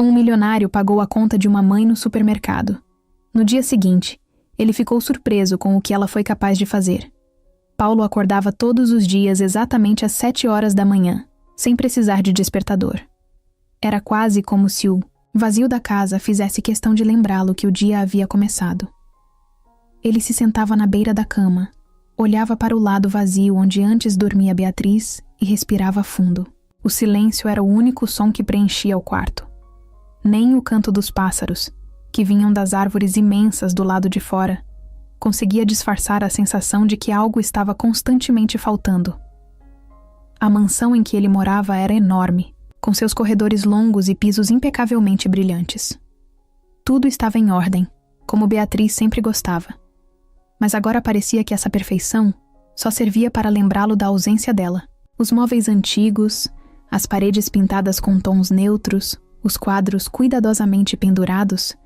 Um milionário pagou a conta de uma mãe no supermercado. No dia seguinte, ele ficou surpreso com o que ela foi capaz de fazer. Paulo acordava todos os dias exatamente às 7 horas da manhã, sem precisar de despertador. Era quase como se o vazio da casa fizesse questão de lembrá-lo que o dia havia começado. Ele se sentava na beira da cama, olhava para o lado vazio onde antes dormia Beatriz e respirava fundo. O silêncio era o único som que preenchia o quarto. Nem o canto dos pássaros, que vinham das árvores imensas do lado de fora, conseguia disfarçar a sensação de que algo estava constantemente faltando. A mansão em que ele morava era enorme, com seus corredores longos e pisos impecavelmente brilhantes. Tudo estava em ordem, como Beatriz sempre gostava. Mas agora parecia que essa perfeição só servia para lembrá-lo da ausência dela. Os móveis antigos, as paredes pintadas com tons neutros, os quadros cuidadosamente pendurados,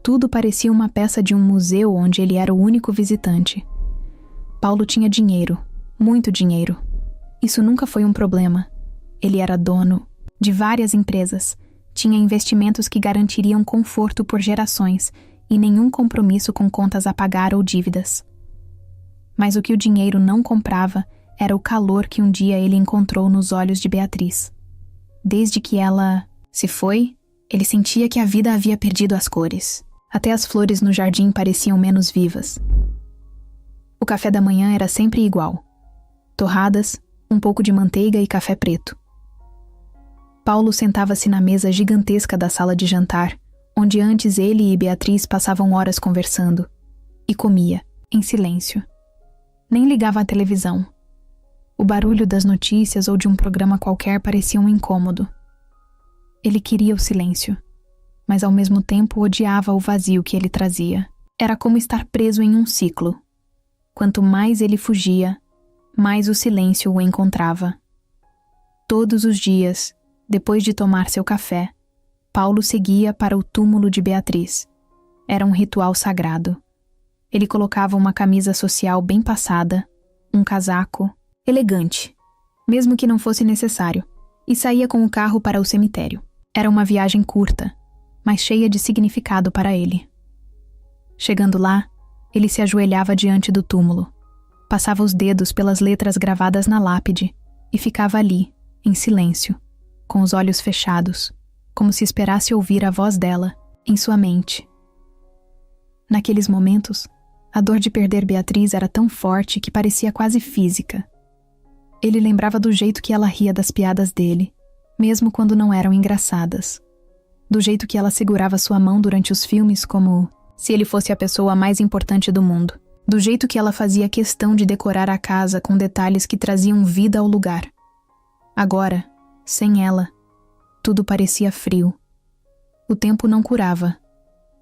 tudo parecia uma peça de um museu onde ele era o único visitante. Paulo tinha dinheiro, muito dinheiro. Isso nunca foi um problema. Ele era dono de várias empresas, tinha investimentos que garantiriam conforto por gerações e nenhum compromisso com contas a pagar ou dívidas. Mas o que o dinheiro não comprava era o calor que um dia ele encontrou nos olhos de Beatriz. Desde que ela se foi, ele sentia que a vida havia perdido as cores. Até as flores no jardim pareciam menos vivas. O café da manhã era sempre igual. Torradas, um pouco de manteiga e café preto. Paulo sentava-se na mesa gigantesca da sala de jantar, onde antes ele e Beatriz passavam horas conversando, e comia, em silêncio. Nem ligava à televisão. O barulho das notícias ou de um programa qualquer parecia um incômodo. Ele queria o silêncio, mas ao mesmo tempo odiava o vazio que ele trazia. Era como estar preso em um ciclo. Quanto mais ele fugia, mais o silêncio o encontrava. Todos os dias, depois de tomar seu café, Paulo seguia para o túmulo de Beatriz. Era um ritual sagrado. Ele colocava uma camisa social bem passada, um casaco elegante, mesmo que não fosse necessário, e saía com o carro para o cemitério. Era uma viagem curta, mas cheia de significado para ele. Chegando lá, ele se ajoelhava diante do túmulo, passava os dedos pelas letras gravadas na lápide e ficava ali, em silêncio, com os olhos fechados, como se esperasse ouvir a voz dela, em sua mente. Naqueles momentos, a dor de perder Beatriz era tão forte que parecia quase física. Ele lembrava do jeito que ela ria das piadas dele, mesmo quando não eram engraçadas. Do jeito que ela segurava sua mão durante os filmes como se ele fosse a pessoa mais importante do mundo. Do jeito que ela fazia questão de decorar a casa com detalhes que traziam vida ao lugar. Agora, sem ela, tudo parecia frio. O tempo não curava,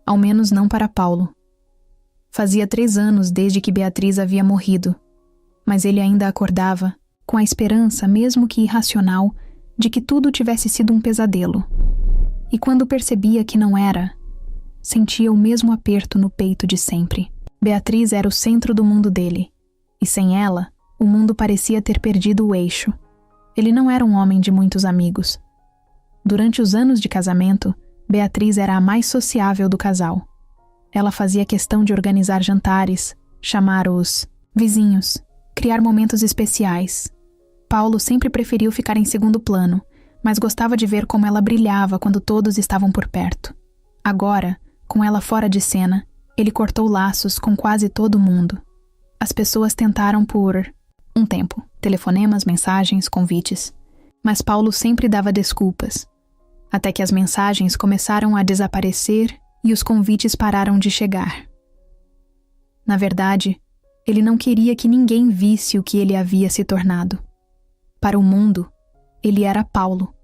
ao menos não para Paulo. Fazia 3 anos desde que Beatriz havia morrido, mas ele ainda acordava, com a esperança, mesmo que irracional, de que tudo tivesse sido um pesadelo. E quando percebia que não era, sentia o mesmo aperto no peito de sempre. Beatriz era o centro do mundo dele, e sem ela, o mundo parecia ter perdido o eixo. Ele não era um homem de muitos amigos. Durante os anos de casamento, Beatriz era a mais sociável do casal. Ela fazia questão de organizar jantares, chamar os vizinhos, criar momentos especiais. Paulo sempre preferiu ficar em segundo plano, mas gostava de ver como ela brilhava quando todos estavam por perto. Agora, com ela fora de cena, ele cortou laços com quase todo mundo. As pessoas tentaram por um tempo, telefonemas, mensagens, convites. Mas Paulo sempre dava desculpas, até que as mensagens começaram a desaparecer e os convites pararam de chegar. Na verdade, ele não queria que ninguém visse o que ele havia se tornado. Para o mundo, ele era Paulo,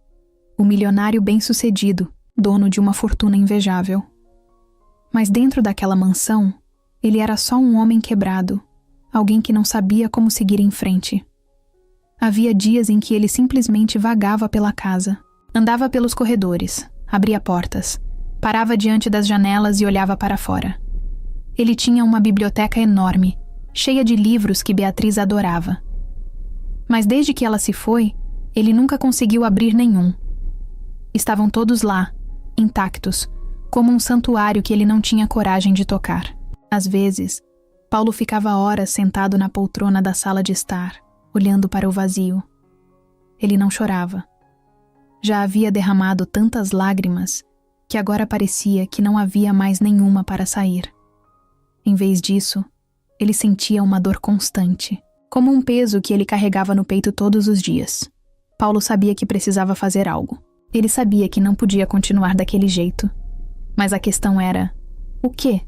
o milionário bem-sucedido, dono de uma fortuna invejável. Mas dentro daquela mansão, ele era só um homem quebrado, alguém que não sabia como seguir em frente. Havia dias em que ele simplesmente vagava pela casa, andava pelos corredores, abria portas, parava diante das janelas e olhava para fora. Ele tinha uma biblioteca enorme, cheia de livros que Beatriz adorava. Mas desde que ela se foi, ele nunca conseguiu abrir nenhum. Estavam todos lá, intactos, como um santuário que ele não tinha coragem de tocar. Às vezes, Paulo ficava horas sentado na poltrona da sala de estar, olhando para o vazio. Ele não chorava. Já havia derramado tantas lágrimas que agora parecia que não havia mais nenhuma para sair. Em vez disso, ele sentia uma dor constante, como um peso que ele carregava no peito todos os dias. Paulo sabia que precisava fazer algo. Ele sabia que não podia continuar daquele jeito. Mas a questão era: o quê?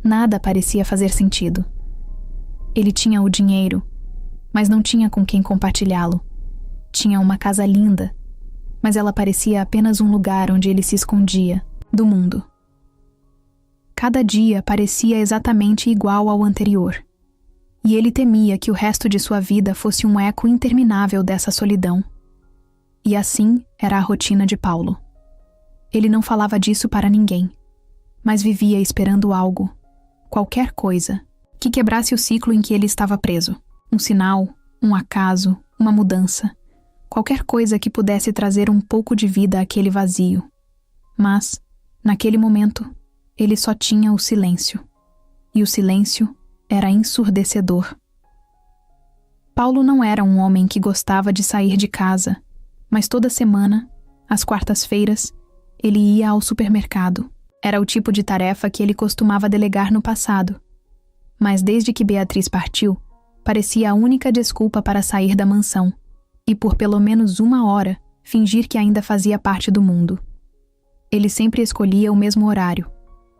Nada parecia fazer sentido. Ele tinha o dinheiro, mas não tinha com quem compartilhá-lo. Tinha uma casa linda, mas ela parecia apenas um lugar onde ele se escondia do mundo. Cada dia parecia exatamente igual ao anterior, e ele temia que o resto de sua vida fosse um eco interminável dessa solidão. E assim era a rotina de Paulo. Ele não falava disso para ninguém, mas vivia esperando algo, qualquer coisa, que quebrasse o ciclo em que ele estava preso. Um sinal, um acaso, uma mudança. Qualquer coisa que pudesse trazer um pouco de vida àquele vazio. Mas, naquele momento, ele só tinha o silêncio. E o silêncio era ensurdecedor. Paulo não era um homem que gostava de sair de casa, mas toda semana, às quartas-feiras, ele ia ao supermercado. Era o tipo de tarefa que ele costumava delegar no passado. Mas desde que Beatriz partiu, parecia a única desculpa para sair da mansão, e por pelo menos 1 hora, fingir que ainda fazia parte do mundo. Ele sempre escolhia o mesmo horário,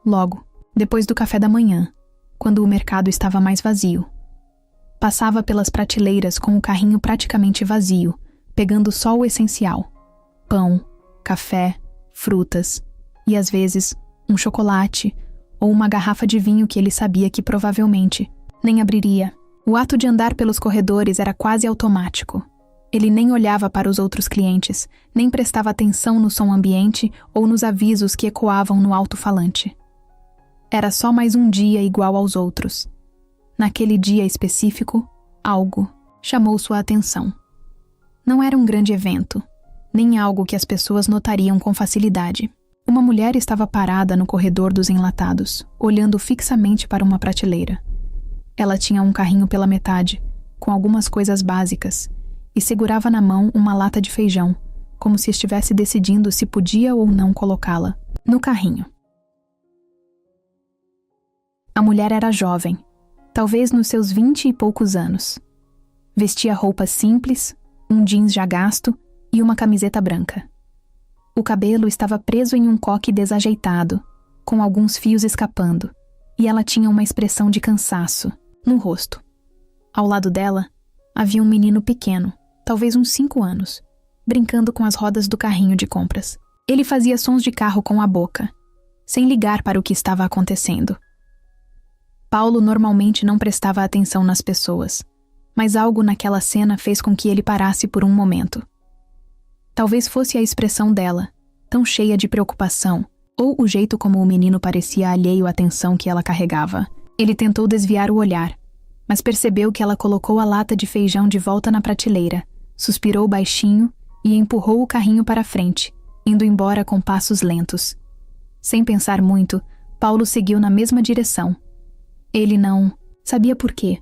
logo, depois do café da manhã, quando o mercado estava mais vazio. Passava pelas prateleiras com o carrinho praticamente vazio, pegando só o essencial: pão, café, frutas e, às vezes, um chocolate ou uma garrafa de vinho que ele sabia que provavelmente nem abriria. O ato de andar pelos corredores era quase automático. Ele nem olhava para os outros clientes, nem prestava atenção no som ambiente ou nos avisos que ecoavam no alto-falante. Era só mais um dia igual aos outros. Naquele dia específico, algo chamou sua atenção. Não era um grande evento, nem algo que as pessoas notariam com facilidade. Uma mulher estava parada no corredor dos enlatados, olhando fixamente para uma prateleira. Ela tinha um carrinho pela metade, com algumas coisas básicas, e segurava na mão uma lata de feijão, como se estivesse decidindo se podia ou não colocá-la no carrinho. A mulher era jovem, talvez nos seus 20 e poucos anos. Vestia roupas simples, um jeans já gasto e uma camiseta branca. O cabelo estava preso em um coque desajeitado, com alguns fios escapando, e ela tinha uma expressão de cansaço no rosto. Ao lado dela, havia um menino pequeno, talvez uns 5 anos, brincando com as rodas do carrinho de compras. Ele fazia sons de carro com a boca, sem ligar para o que estava acontecendo. Paulo normalmente não prestava atenção nas pessoas, mas algo naquela cena fez com que ele parasse por um momento. Talvez fosse a expressão dela, tão cheia de preocupação, ou o jeito como o menino parecia alheio à tensão que ela carregava. Ele tentou desviar o olhar, mas percebeu que ela colocou a lata de feijão de volta na prateleira, suspirou baixinho e empurrou o carrinho para frente, indo embora com passos lentos. Sem pensar muito, Paulo seguiu na mesma direção. Ele não sabia por quê,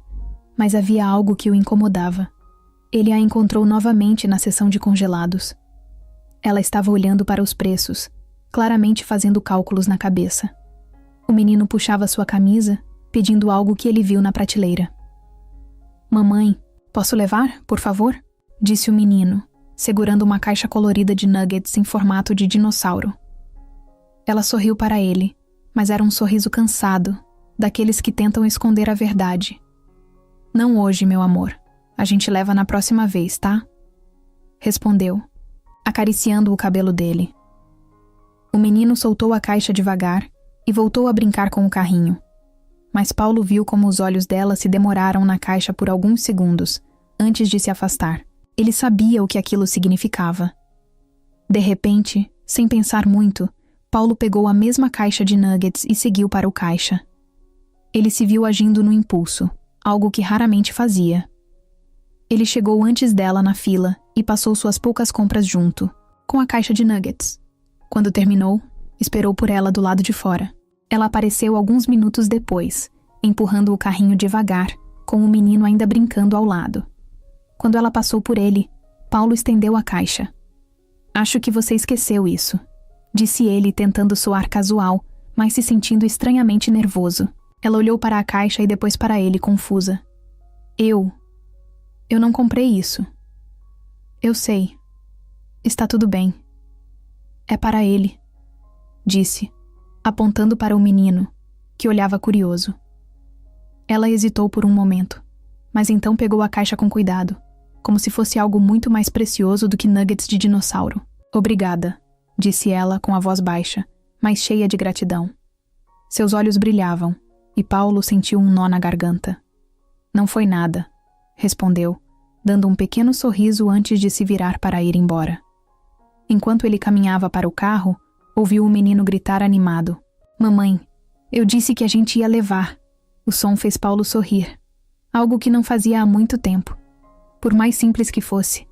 mas havia algo que o incomodava. Ele a encontrou novamente na seção de congelados. Ela estava olhando para os preços, claramente fazendo cálculos na cabeça. O menino puxava sua camisa, pedindo algo que ele viu na prateleira. "Mamãe, posso levar, por favor?" disse o menino, segurando uma caixa colorida de nuggets em formato de dinossauro. Ela sorriu para ele, mas era um sorriso cansado, daqueles que tentam esconder a verdade. "Não hoje, meu amor. A gente leva na próxima vez, tá?" respondeu, acariciando o cabelo dele. O menino soltou a caixa devagar e voltou a brincar com o carrinho. Mas Paulo viu como os olhos dela se demoraram na caixa por alguns segundos, antes de se afastar. Ele sabia o que aquilo significava. De repente, sem pensar muito, Paulo pegou a mesma caixa de nuggets e seguiu para o caixa. Ele se viu agindo no impulso, algo que raramente fazia. Ele chegou antes dela na fila e passou suas poucas compras junto, com a caixa de nuggets. Quando terminou, esperou por ela do lado de fora. Ela apareceu alguns minutos depois, empurrando o carrinho devagar, com o menino ainda brincando ao lado. Quando ela passou por ele, Paulo estendeu a caixa. "Acho que você esqueceu isso", disse ele, tentando soar casual, mas se sentindo estranhamente nervoso. Ela olhou para a caixa e depois para ele, confusa. Eu não comprei isso." "Eu sei. Está tudo bem. É para ele", disse, apontando para o menino, que olhava curioso. Ela hesitou por um momento, mas então pegou a caixa com cuidado, como se fosse algo muito mais precioso do que nuggets de dinossauro. "Obrigada", disse ela com a voz baixa, mas cheia de gratidão. Seus olhos brilhavam, e Paulo sentiu um nó na garganta. "Não foi nada", respondeu, dando um pequeno sorriso antes de se virar para ir embora. Enquanto ele caminhava para o carro, ouviu o menino gritar animado. "Mamãe, eu disse que a gente ia levar." O som fez Paulo sorrir, algo que não fazia há muito tempo. Por mais simples que fosse,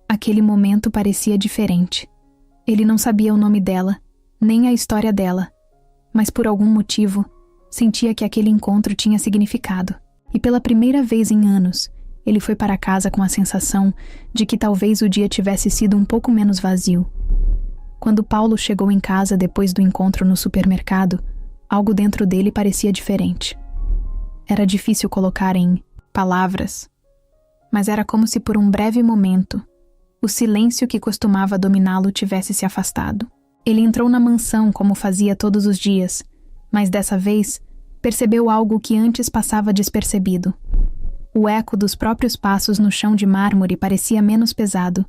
aquele momento parecia diferente. Ele não sabia o nome dela, nem a história dela, mas por algum motivo, sentia que aquele encontro tinha significado. E pela primeira vez em anos, ele foi para casa com a sensação de que talvez o dia tivesse sido um pouco menos vazio. Quando Paulo chegou em casa depois do encontro no supermercado, algo dentro dele parecia diferente. Era difícil colocar em palavras, mas era como se por um breve momento, o silêncio que costumava dominá-lo tivesse se afastado. Ele entrou na mansão como fazia todos os dias, mas dessa vez percebeu algo que antes passava despercebido. O eco dos próprios passos no chão de mármore parecia menos pesado.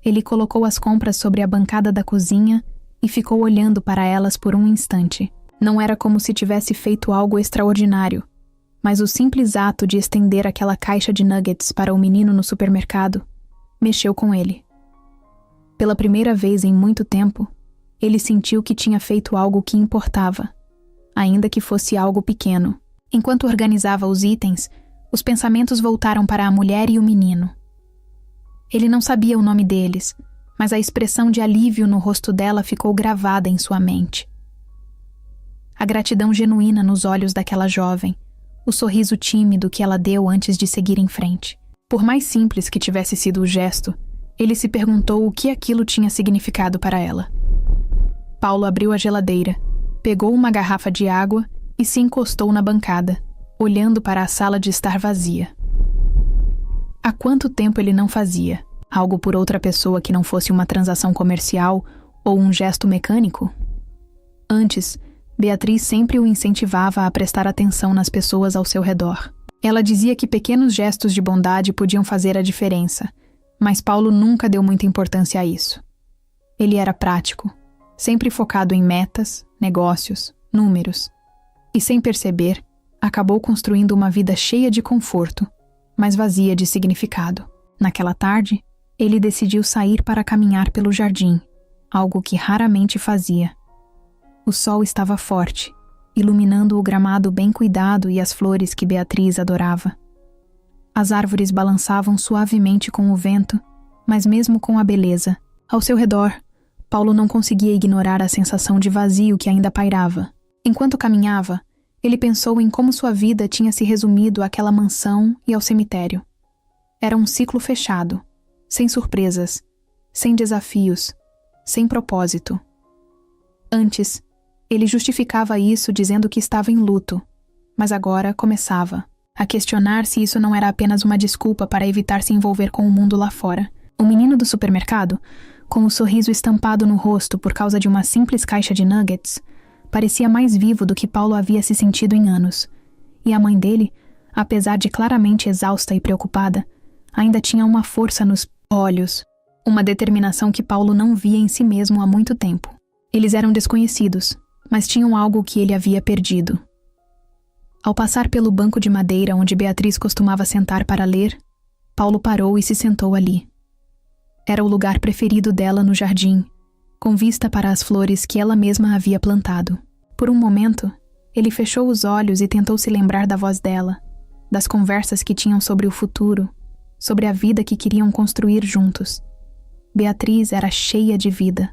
Ele colocou as compras sobre a bancada da cozinha e ficou olhando para elas por um instante. Não era como se tivesse feito algo extraordinário, mas o simples ato de estender aquela caixa de nuggets para o menino no supermercado mexeu com ele. Pela primeira vez em muito tempo, ele sentiu que tinha feito algo que importava, ainda que fosse algo pequeno. Enquanto organizava os itens, os pensamentos voltaram para a mulher e o menino. Ele não sabia o nome deles, mas a expressão de alívio no rosto dela ficou gravada em sua mente. A gratidão genuína nos olhos daquela jovem, o sorriso tímido que ela deu antes de seguir em frente. Por mais simples que tivesse sido o gesto, ele se perguntou o que aquilo tinha significado para ela. Paulo abriu a geladeira, pegou uma garrafa de água e se encostou na bancada, olhando para a sala de estar vazia. Há quanto tempo ele não fazia algo por outra pessoa que não fosse uma transação comercial ou um gesto mecânico? Antes, Beatriz sempre o incentivava a prestar atenção nas pessoas ao seu redor. Ela dizia que pequenos gestos de bondade podiam fazer a diferença, mas Paulo nunca deu muita importância a isso. Ele era prático, sempre focado em metas, negócios, números, e sem perceber, acabou construindo uma vida cheia de conforto, mas vazia de significado. Naquela tarde, ele decidiu sair para caminhar pelo jardim, algo que raramente fazia. O sol estava forte, iluminando o gramado bem cuidado e as flores que Beatriz adorava. As árvores balançavam suavemente com o vento, mas mesmo com a beleza, ao seu redor, Paulo não conseguia ignorar a sensação de vazio que ainda pairava. Enquanto caminhava, ele pensou em como sua vida tinha se resumido àquela mansão e ao cemitério. Era um ciclo fechado, sem surpresas, sem desafios, sem propósito. Antes, ele justificava isso dizendo que estava em luto, mas agora começava a questionar se isso não era apenas uma desculpa para evitar se envolver com o mundo lá fora. O menino do supermercado, com o sorriso estampado no rosto por causa de uma simples caixa de nuggets, parecia mais vivo do que Paulo havia se sentido em anos, e a mãe dele, apesar de claramente exausta e preocupada, ainda tinha uma força nos olhos, uma determinação que Paulo não via em si mesmo há muito tempo. Eles eram desconhecidos, mas tinham algo que ele havia perdido. Ao passar pelo banco de madeira onde Beatriz costumava sentar para ler, Paulo parou e se sentou ali. Era o lugar preferido dela no jardim, com vista para as flores que ela mesma havia plantado. Por um momento, ele fechou os olhos e tentou se lembrar da voz dela, das conversas que tinham sobre o futuro, sobre a vida que queriam construir juntos. Beatriz era cheia de vida.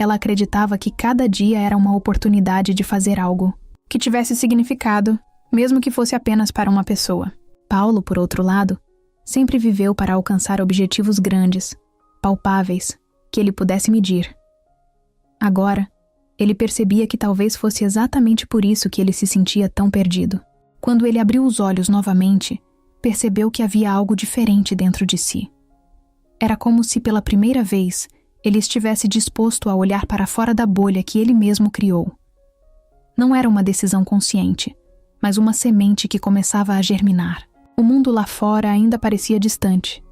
Ela acreditava que cada dia era uma oportunidade de fazer algo que tivesse significado, mesmo que fosse apenas para uma pessoa. Paulo, por outro lado, sempre viveu para alcançar objetivos grandes, palpáveis, que ele pudesse medir. Agora, ele percebia que talvez fosse exatamente por isso que ele se sentia tão perdido. Quando ele abriu os olhos novamente, percebeu que havia algo diferente dentro de si. Era como se, pela primeira vez, ele estivesse disposto a olhar para fora da bolha que ele mesmo criou. Não era uma decisão consciente, mas uma semente que começava a germinar. O mundo lá fora ainda parecia distante,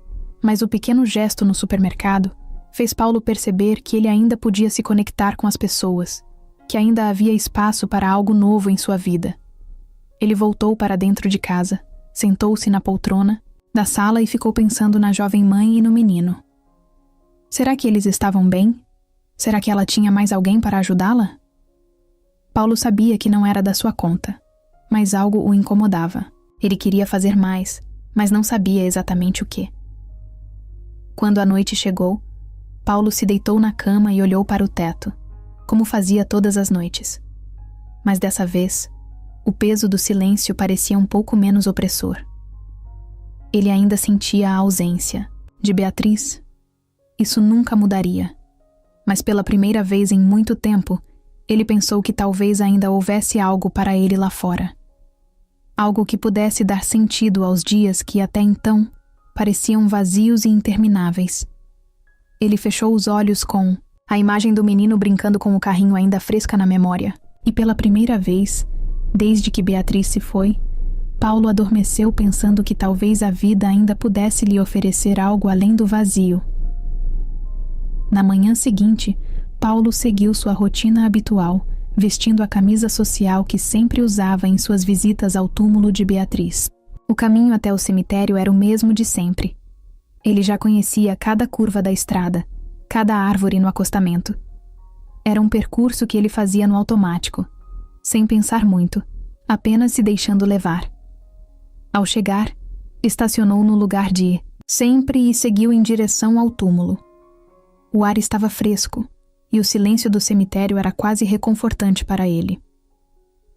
mas o pequeno gesto no supermercado fez Paulo perceber que ele ainda podia se conectar com as pessoas, que ainda havia espaço para algo novo em sua vida. Ele voltou para dentro de casa, sentou-se na poltrona da sala e ficou pensando na jovem mãe e no menino. Será que eles estavam bem? Será que ela tinha mais alguém para ajudá-la? Paulo sabia que não era da sua conta, mas algo o incomodava. Ele queria fazer mais, mas não sabia exatamente o que. Quando a noite chegou, Paulo se deitou na cama e olhou para o teto, como fazia todas as noites. Mas dessa vez, o peso do silêncio parecia um pouco menos opressor. Ele ainda sentia a ausência de Beatriz. Isso nunca mudaria. Mas pela primeira vez em muito tempo, ele pensou que talvez ainda houvesse algo para ele lá fora. Algo que pudesse dar sentido aos dias que até então pareciam vazios e intermináveis. Ele fechou os olhos com a imagem do menino brincando com o carrinho ainda fresca na memória. E pela primeira vez, desde que Beatriz se foi, Paulo adormeceu pensando que talvez a vida ainda pudesse lhe oferecer algo além do vazio. Na manhã seguinte, Paulo seguiu sua rotina habitual, vestindo a camisa social que sempre usava em suas visitas ao túmulo de Beatriz. O caminho até o cemitério era o mesmo de sempre. Ele já conhecia cada curva da estrada, cada árvore no acostamento. Era um percurso que ele fazia no automático, sem pensar muito, apenas se deixando levar. Ao chegar, estacionou no lugar de sempre e seguiu em direção ao túmulo. O ar estava fresco, e o silêncio do cemitério era quase reconfortante para ele.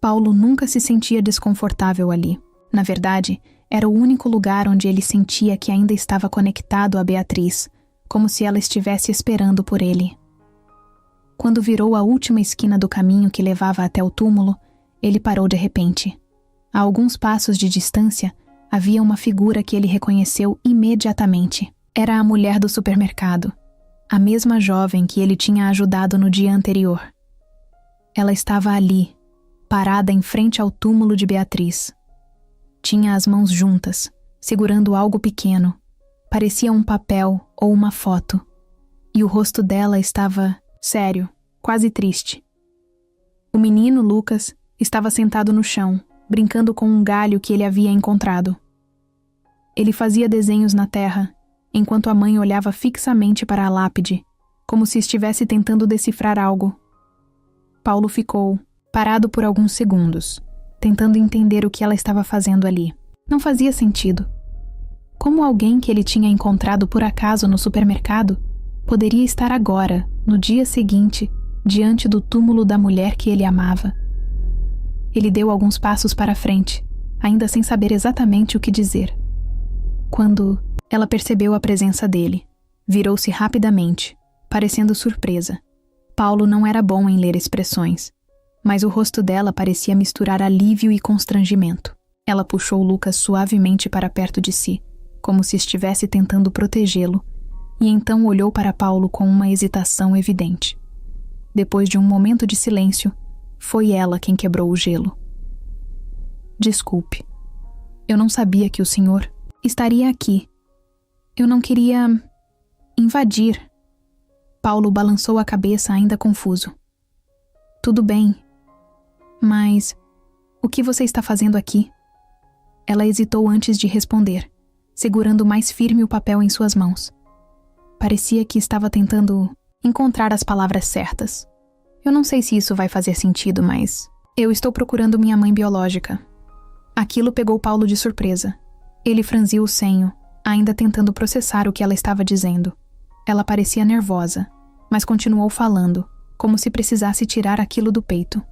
Paulo nunca se sentia desconfortável ali. Na verdade, era o único lugar onde ele sentia que ainda estava conectado a Beatriz, como se ela estivesse esperando por ele. Quando virou a última esquina do caminho que levava até o túmulo, ele parou de repente. A alguns passos de distância, havia uma figura que ele reconheceu imediatamente. Era a mulher do supermercado, a mesma jovem que ele tinha ajudado no dia anterior. Ela estava ali, parada em frente ao túmulo de Beatriz. Tinha as mãos juntas, segurando algo pequeno. Parecia um papel ou uma foto. E o rosto dela estava sério, quase triste. O menino, Lucas, estava sentado no chão, brincando com um galho que ele havia encontrado. Ele fazia desenhos na terra, enquanto a mãe olhava fixamente para a lápide, como se estivesse tentando decifrar algo. Paulo ficou parado por alguns segundos, tentando entender o que ela estava fazendo ali. Não fazia sentido. Como alguém que ele tinha encontrado por acaso no supermercado poderia estar agora, no dia seguinte, diante do túmulo da mulher que ele amava? Ele deu alguns passos para frente, ainda sem saber exatamente o que dizer. Quando ela percebeu a presença dele, virou-se rapidamente, parecendo surpresa. Paulo não era bom em ler expressões, mas o rosto dela parecia misturar alívio e constrangimento. Ela puxou Lucas suavemente para perto de si, como se estivesse tentando protegê-lo, e então olhou para Paulo com uma hesitação evidente. Depois de um momento de silêncio, foi ela quem quebrou o gelo. Desculpe, eu não sabia que o senhor estaria aqui. Eu não queria invadir. Paulo balançou a cabeça ainda confuso. Tudo bem, mas o que você está fazendo aqui? Ela hesitou antes de responder, segurando mais firme o papel em suas mãos. Parecia que estava tentando encontrar as palavras certas. Eu não sei se isso vai fazer sentido, mas eu estou procurando minha mãe biológica. Aquilo pegou Paulo de surpresa. Ele franziu o senho, ainda tentando processar o que ela estava dizendo. Ela parecia nervosa, mas continuou falando, como se precisasse tirar aquilo do peito.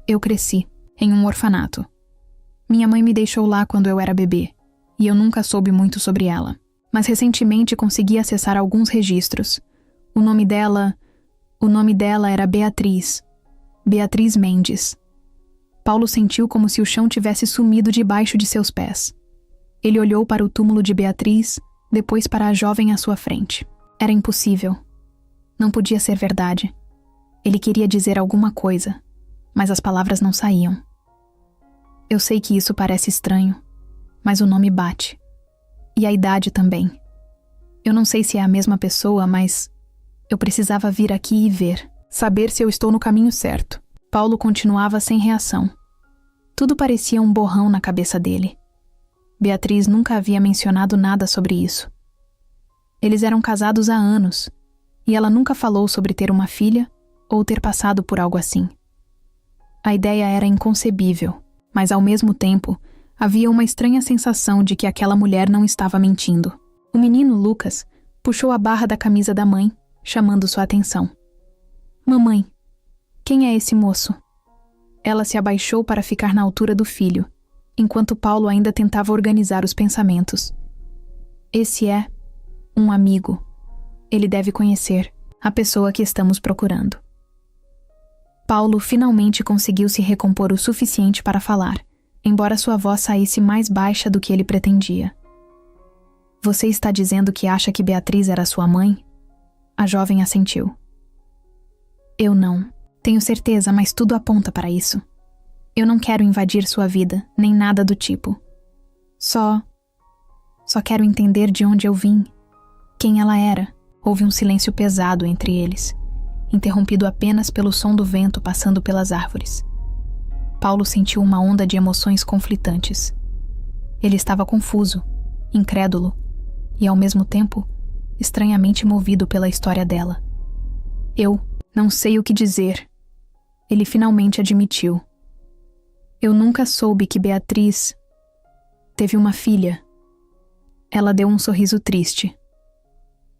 Eu cresci em um orfanato. Minha mãe me deixou lá quando eu era bebê, e eu nunca soube muito sobre ela. Mas recentemente consegui acessar alguns registros. O nome dela era Beatriz. Beatriz Mendes. Paulo sentiu como se o chão tivesse sumido debaixo de seus pés. Ele olhou para o túmulo de Beatriz, depois para a jovem à sua frente. Era impossível. Não podia ser verdade. Ele queria dizer alguma coisa, mas as palavras não saíam. Eu sei que isso parece estranho, mas o nome bate. E a idade também. Eu não sei se é a mesma pessoa, mas eu precisava vir aqui e ver, saber se eu estou no caminho certo. Paulo continuava sem reação. Tudo parecia um borrão na cabeça dele. Beatriz nunca havia mencionado nada sobre isso. Eles eram casados há anos, e ela nunca falou sobre ter uma filha ou ter passado por algo assim. A ideia era inconcebível, mas ao mesmo tempo, havia uma estranha sensação de que aquela mulher não estava mentindo. O menino Lucas puxou a barra da camisa da mãe, chamando sua atenção. Mamãe, quem é esse moço? Ela se abaixou para ficar na altura do filho, enquanto Paulo ainda tentava organizar os pensamentos. Esse é um amigo. Ele deve conhecer a pessoa que estamos procurando. Paulo finalmente conseguiu se recompor o suficiente para falar, embora sua voz saísse mais baixa do que ele pretendia. Você está dizendo que acha que Beatriz era sua mãe? A jovem assentiu. Eu não. Tenho certeza, mas tudo aponta para isso. Eu não quero invadir sua vida, nem nada do tipo. Só quero entender de onde eu vim, quem ela era. Houve um silêncio pesado entre eles, interrompido apenas pelo som do vento passando pelas árvores. Paulo sentiu uma onda de emoções conflitantes. Ele estava confuso, incrédulo e, ao mesmo tempo, estranhamente movido pela história dela. Eu não sei o que dizer. Ele finalmente admitiu. Eu nunca soube que Beatriz teve uma filha. Ela deu um sorriso triste.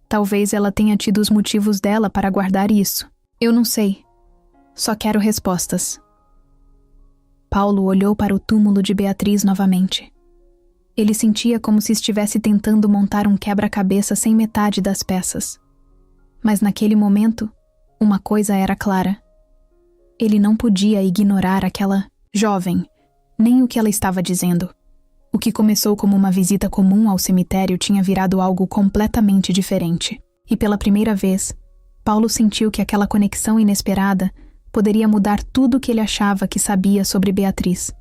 Talvez ela tenha tido os motivos dela para guardar isso. Eu não sei. Só quero respostas. Paulo olhou para o túmulo de Beatriz novamente. Ele sentia como se estivesse tentando montar um quebra-cabeça sem metade das peças. Mas naquele momento, uma coisa era clara. Ele não podia ignorar aquela jovem, nem o que ela estava dizendo. O que começou como uma visita comum ao cemitério tinha virado algo completamente diferente. E pela primeira vez, Paulo sentiu que aquela conexão inesperada poderia mudar tudo o que ele achava que sabia sobre Beatriz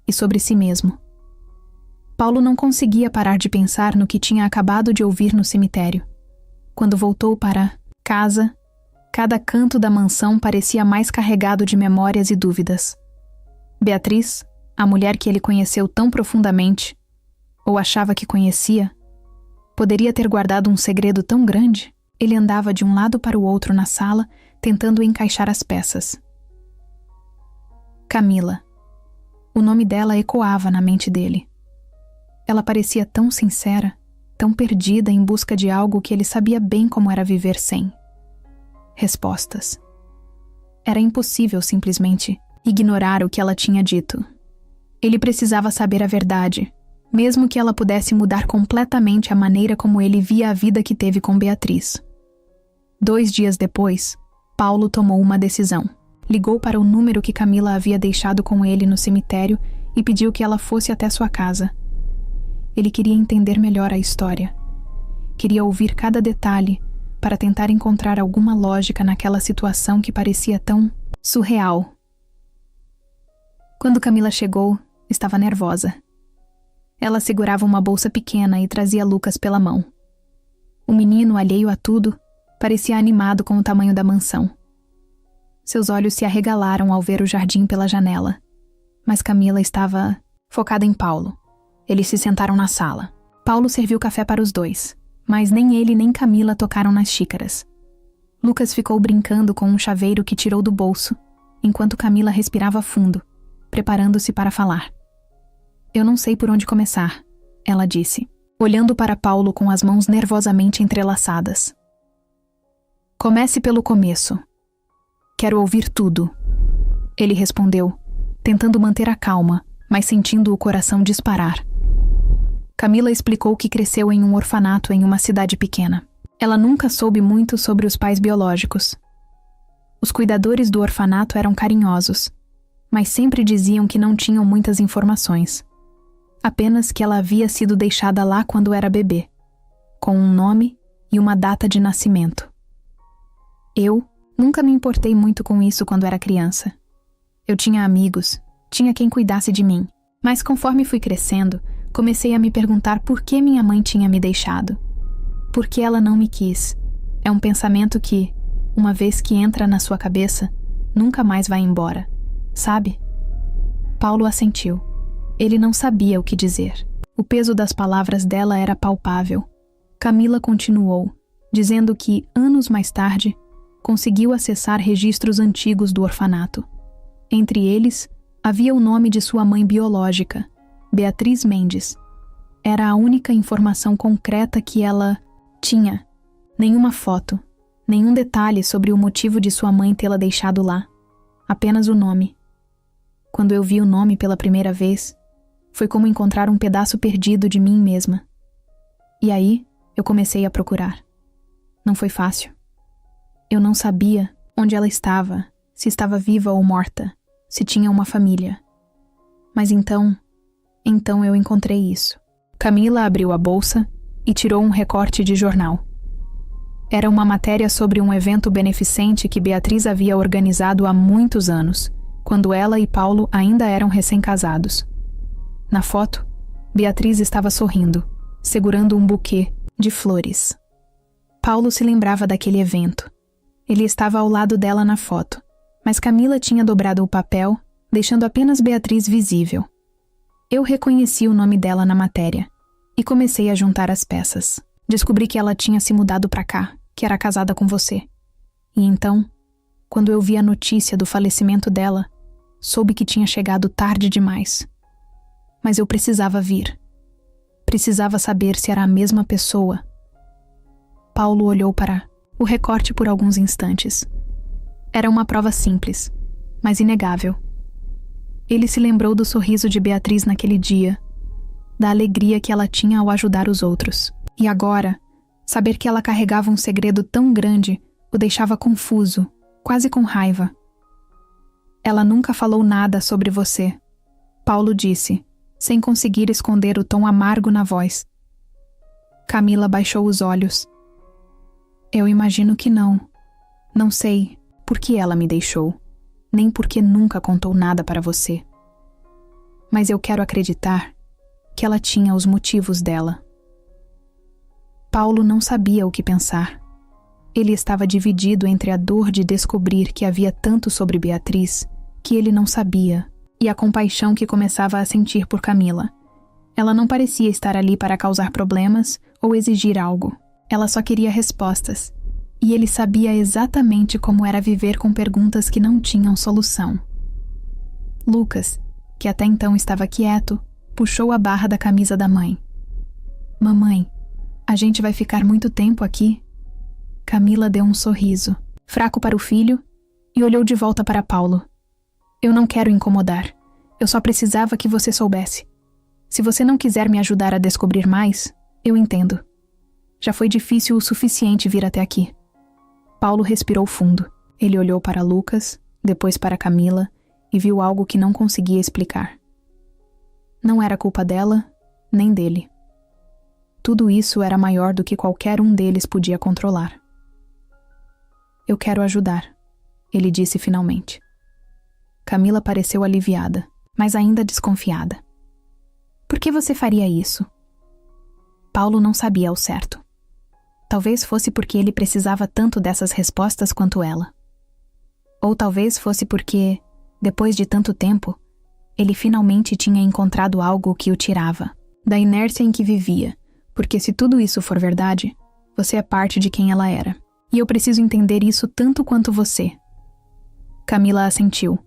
e sobre si mesmo. Paulo não conseguia parar de pensar no que tinha acabado de ouvir no cemitério. Quando voltou para casa, cada canto da mansão parecia mais carregado de memórias e dúvidas. Beatriz, a mulher que ele conheceu tão profundamente, ou achava que conhecia, poderia ter guardado um segredo tão grande? Ele andava de um lado para o outro na sala, tentando encaixar as peças. Camila. O nome dela ecoava na mente dele. Ela parecia tão sincera, tão perdida em busca de algo que ele sabia bem como era viver sem. Respostas. Era impossível simplesmente ignorar o que ela tinha dito. Ele precisava saber a verdade, mesmo que ela pudesse mudar completamente a maneira como ele via a vida que teve com Beatriz. 2 dias depois, Paulo tomou uma decisão. Ligou para o número que Camila havia deixado com ele no cemitério e pediu que ela fosse até sua casa. Ele queria entender melhor a história. Queria ouvir cada detalhe para tentar encontrar alguma lógica naquela situação que parecia tão surreal. Quando Camila chegou, estava nervosa. Ela segurava uma bolsa pequena e trazia Lucas pela mão. O menino, alheio a tudo, parecia animado com o tamanho da mansão. Seus olhos se arregalaram ao ver o jardim pela janela. Mas Camila estava focada em Paulo. Eles se sentaram na sala. Paulo serviu café para os dois, mas nem ele nem Camila tocaram nas xícaras. Lucas ficou brincando com um chaveiro que tirou do bolso, enquanto Camila respirava fundo, preparando-se para falar. Eu não sei por onde começar, ela disse, olhando para Paulo com as mãos nervosamente entrelaçadas. Comece pelo começo. Quero ouvir tudo. Ele respondeu, tentando manter a calma, mas sentindo o coração disparar. Camila explicou que cresceu em um orfanato em uma cidade pequena. Ela nunca soube muito sobre os pais biológicos. Os cuidadores do orfanato eram carinhosos, mas sempre diziam que não tinham muitas informações. Apenas que ela havia sido deixada lá quando era bebê, com um nome e uma data de nascimento. Eu nunca me importei muito com isso quando era criança. Eu tinha amigos, tinha quem cuidasse de mim, mas conforme fui crescendo, comecei a me perguntar por que minha mãe tinha me deixado. Por que ela não me quis? É um pensamento que, uma vez que entra na sua cabeça, nunca mais vai embora, sabe? Paulo assentiu. Ele não sabia o que dizer. O peso das palavras dela era palpável. Camila continuou, dizendo que, anos mais tarde, conseguiu acessar registros antigos do orfanato. Entre eles, havia o nome de sua mãe biológica, Beatriz Mendes. Era a única informação concreta que ela tinha. Nenhuma foto, nenhum detalhe sobre o motivo de sua mãe tê-la deixado lá. Apenas o nome. Quando eu vi o nome pela primeira vez, foi como encontrar um pedaço perdido de mim mesma. E aí, eu comecei a procurar. Não foi fácil. Eu não sabia onde ela estava, se estava viva ou morta, se tinha uma família. Mas então eu encontrei isso. Camila abriu a bolsa e tirou um recorte de jornal. Era uma matéria sobre um evento beneficente que Beatriz havia organizado há muitos anos, quando ela e Paulo ainda eram recém-casados. Na foto, Beatriz estava sorrindo, segurando um buquê de flores. Paulo se lembrava daquele evento. Ele estava ao lado dela na foto, mas Camila tinha dobrado o papel, deixando apenas Beatriz visível. Eu reconheci o nome dela na matéria e comecei a juntar as peças. Descobri que ela tinha se mudado para cá, que era casada com você. E então, quando eu vi a notícia do falecimento dela, soube que tinha chegado tarde demais. Mas eu precisava vir. Precisava saber se era a mesma pessoa. Paulo olhou para o recorte por alguns instantes. Era uma prova simples, mas inegável. Ele se lembrou do sorriso de Beatriz naquele dia, da alegria que ela tinha ao ajudar os outros. E agora, saber que ela carregava um segredo tão grande o deixava confuso, quase com raiva. Ela nunca falou nada sobre você, Paulo disse, sem conseguir esconder o tom amargo na voz. Camila baixou os olhos. Eu imagino que não. Não sei por que ela me deixou, nem porque nunca contou nada para você. Mas eu quero acreditar que ela tinha os motivos dela. Paulo não sabia o que pensar. Ele estava dividido entre a dor de descobrir que havia tanto sobre Beatriz que ele não sabia e a compaixão que começava a sentir por Camila. Ela não parecia estar ali para causar problemas ou exigir algo. Ela só queria respostas. E ele sabia exatamente como era viver com perguntas que não tinham solução. Lucas, que até então estava quieto, puxou a barra da camisa da mãe. Mamãe, a gente vai ficar muito tempo aqui? Camila deu um sorriso, fraco para o filho, e olhou de volta para Paulo. Eu não quero incomodar. Eu só precisava que você soubesse. Se você não quiser me ajudar a descobrir mais, eu entendo. Já foi difícil o suficiente vir até aqui. Paulo respirou fundo. Ele olhou para Lucas, depois para Camila, e viu algo que não conseguia explicar. Não era culpa dela, nem dele. Tudo isso era maior do que qualquer um deles podia controlar. Eu quero ajudar, ele disse finalmente. Camila pareceu aliviada, mas ainda desconfiada. Por que você faria isso? Paulo não sabia ao certo. Talvez fosse porque ele precisava tanto dessas respostas quanto ela. Ou talvez fosse porque, depois de tanto tempo, ele finalmente tinha encontrado algo que o tirava da inércia em que vivia, porque se tudo isso for verdade, você é parte de quem ela era. E eu preciso entender isso tanto quanto você. Camila assentiu,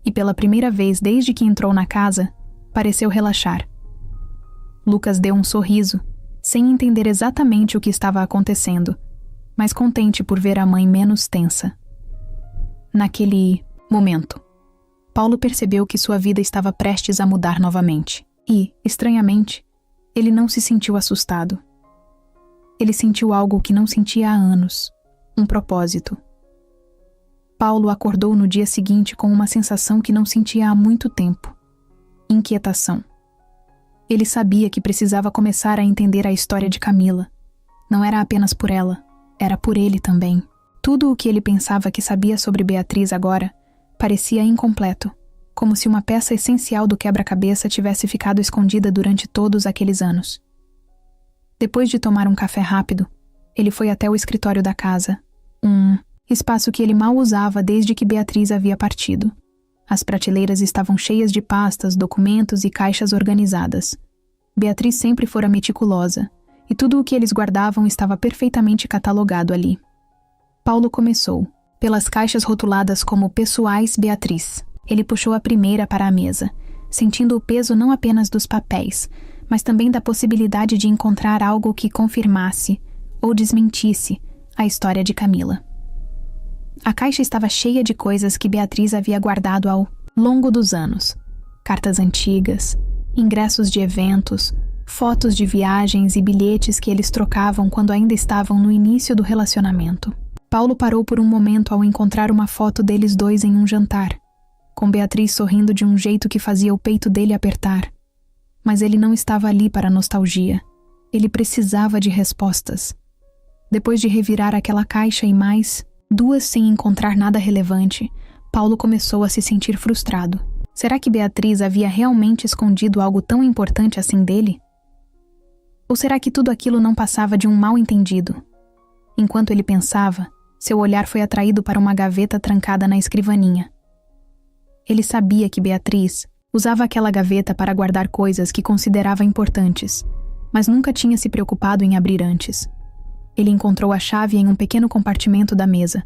e pela primeira vez desde que entrou na casa, pareceu relaxar. Lucas deu um sorriso, sem entender exatamente o que estava acontecendo, mas contente por ver a mãe menos tensa. Naquele momento, Paulo percebeu que sua vida estava prestes a mudar novamente. E, estranhamente, ele não se sentiu assustado. Ele sentiu algo que não sentia há anos, um propósito. Paulo acordou no dia seguinte com uma sensação que não sentia há muito tempo: inquietação. Ele sabia que precisava começar a entender a história de Camila. Não era apenas por ela, era por ele também. Tudo o que ele pensava que sabia sobre Beatriz agora parecia incompleto, como se uma peça essencial do quebra-cabeça tivesse ficado escondida durante todos aqueles anos. Depois de tomar um café rápido, ele foi até o escritório da casa, espaço que ele mal usava desde que Beatriz havia partido. As prateleiras estavam cheias de pastas, documentos e caixas organizadas. Beatriz sempre fora meticulosa, e tudo o que eles guardavam estava perfeitamente catalogado ali. Paulo começou, pelas caixas rotuladas como Pessoais Beatriz. Ele puxou a primeira para a mesa, sentindo o peso não apenas dos papéis, mas também da possibilidade de encontrar algo que confirmasse ou desmentisse a história de Camila. A caixa estava cheia de coisas que Beatriz havia guardado ao longo dos anos. Cartas antigas, ingressos de eventos, fotos de viagens e bilhetes que eles trocavam quando ainda estavam no início do relacionamento. Paulo parou por um momento ao encontrar uma foto deles dois em um jantar, com Beatriz sorrindo de um jeito que fazia o peito dele apertar. Mas ele não estava ali para nostalgia. Ele precisava de respostas. Depois de revirar aquela caixa e mais duas sem encontrar nada relevante, Paulo começou a se sentir frustrado. Será que Beatriz havia realmente escondido algo tão importante assim dele? Ou será que tudo aquilo não passava de um mal-entendido? Enquanto ele pensava, seu olhar foi atraído para uma gaveta trancada na escrivaninha. Ele sabia que Beatriz usava aquela gaveta para guardar coisas que considerava importantes, mas nunca tinha se preocupado em abrir antes. Ele encontrou a chave em um pequeno compartimento da mesa,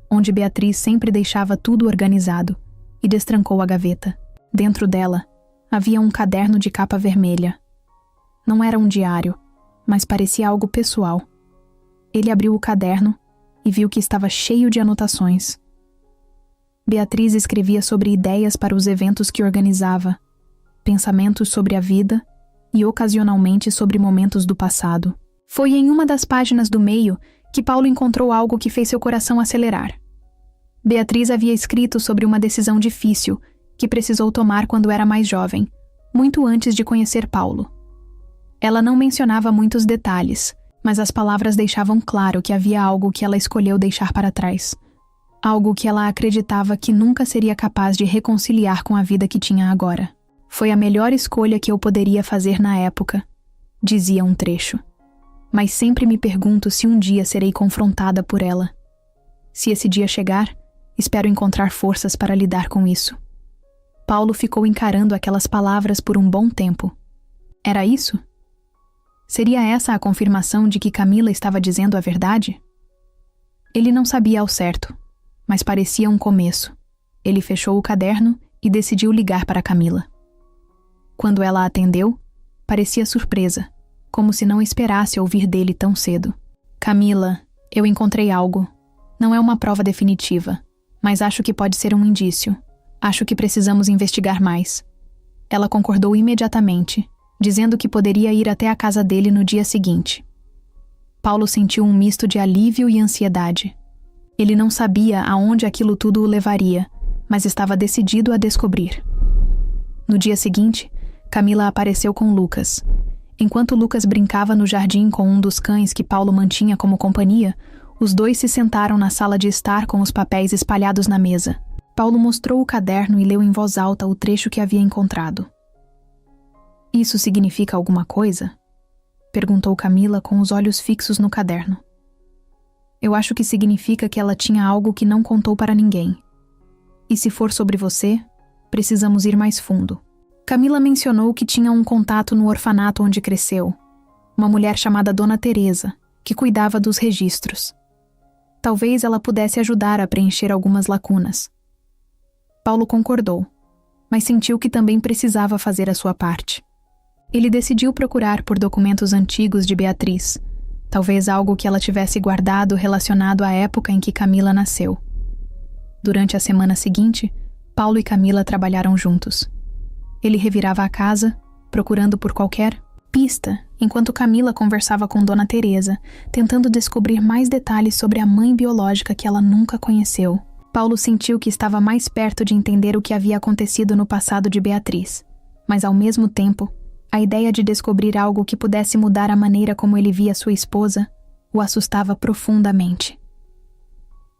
onde Beatriz sempre deixava tudo organizado, e destrancou a gaveta. Dentro dela, havia um caderno de capa vermelha. Não era um diário, mas parecia algo pessoal. Ele abriu o caderno e viu que estava cheio de anotações. Beatriz escrevia sobre ideias para os eventos que organizava, pensamentos sobre a vida e ocasionalmente sobre momentos do passado. Foi em uma das páginas do meio que Paulo encontrou algo que fez seu coração acelerar. Beatriz havia escrito sobre uma decisão difícil que precisou tomar quando era mais jovem, muito antes de conhecer Paulo. Ela não mencionava muitos detalhes, mas as palavras deixavam claro que havia algo que ela escolheu deixar para trás. Algo que ela acreditava que nunca seria capaz de reconciliar com a vida que tinha agora. Foi a melhor escolha que eu poderia fazer na época, dizia um trecho. Mas sempre me pergunto se um dia serei confrontada por ela. Se esse dia chegar, espero encontrar forças para lidar com isso. Paulo ficou encarando aquelas palavras por um bom tempo. Era isso? Seria essa a confirmação de que Camila estava dizendo a verdade? Ele não sabia ao certo, mas parecia um começo. Ele fechou o caderno e decidiu ligar para Camila. Quando ela atendeu, parecia surpresa, como se não esperasse ouvir dele tão cedo. Camila, eu encontrei algo. Não é uma prova definitiva, mas acho que pode ser um indício. Acho que precisamos investigar mais. Ela concordou imediatamente, dizendo que poderia ir até a casa dele no dia seguinte. Paulo sentiu um misto de alívio e ansiedade. Ele não sabia aonde aquilo tudo o levaria, mas estava decidido a descobrir. No dia seguinte, Camila apareceu com Lucas. Enquanto Lucas brincava no jardim com um dos cães que Paulo mantinha como companhia, os dois se sentaram na sala de estar com os papéis espalhados na mesa. Paulo mostrou o caderno e leu em voz alta o trecho que havia encontrado. Isso significa alguma coisa? Perguntou Camila com os olhos fixos no caderno. Eu acho que significa que ela tinha algo que não contou para ninguém. E se for sobre você, precisamos ir mais fundo. Camila mencionou que tinha um contato no orfanato onde cresceu, uma mulher chamada Dona Teresa, que cuidava dos registros. Talvez ela pudesse ajudar a preencher algumas lacunas. Paulo concordou, mas sentiu que também precisava fazer a sua parte. Ele decidiu procurar por documentos antigos de Beatriz, talvez algo que ela tivesse guardado relacionado à época em que Camila nasceu. Durante a semana seguinte, Paulo e Camila trabalharam juntos. Ele revirava a casa, procurando por qualquer pista, enquanto Camila conversava com Dona Teresa, tentando descobrir mais detalhes sobre a mãe biológica que ela nunca conheceu. Paulo sentiu que estava mais perto de entender o que havia acontecido no passado de Beatriz, mas ao mesmo tempo, a ideia de descobrir algo que pudesse mudar a maneira como ele via sua esposa o assustava profundamente.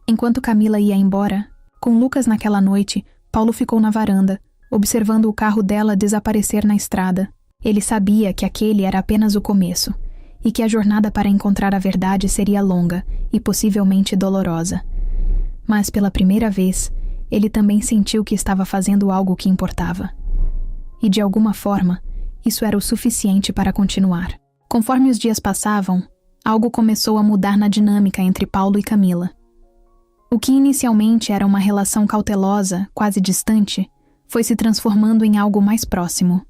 Enquanto Camila ia embora, com Lucas naquela noite, Paulo ficou na varanda, observando o carro dela desaparecer na estrada. Ele sabia que aquele era apenas o começo, e que a jornada para encontrar a verdade seria longa e possivelmente dolorosa. Mas pela primeira vez, ele também sentiu que estava fazendo algo que importava. E de alguma forma, isso era o suficiente para continuar. Conforme os dias passavam, algo começou a mudar na dinâmica entre Paulo e Camila. O que inicialmente era uma relação cautelosa, quase distante, foi se transformando em algo mais próximo.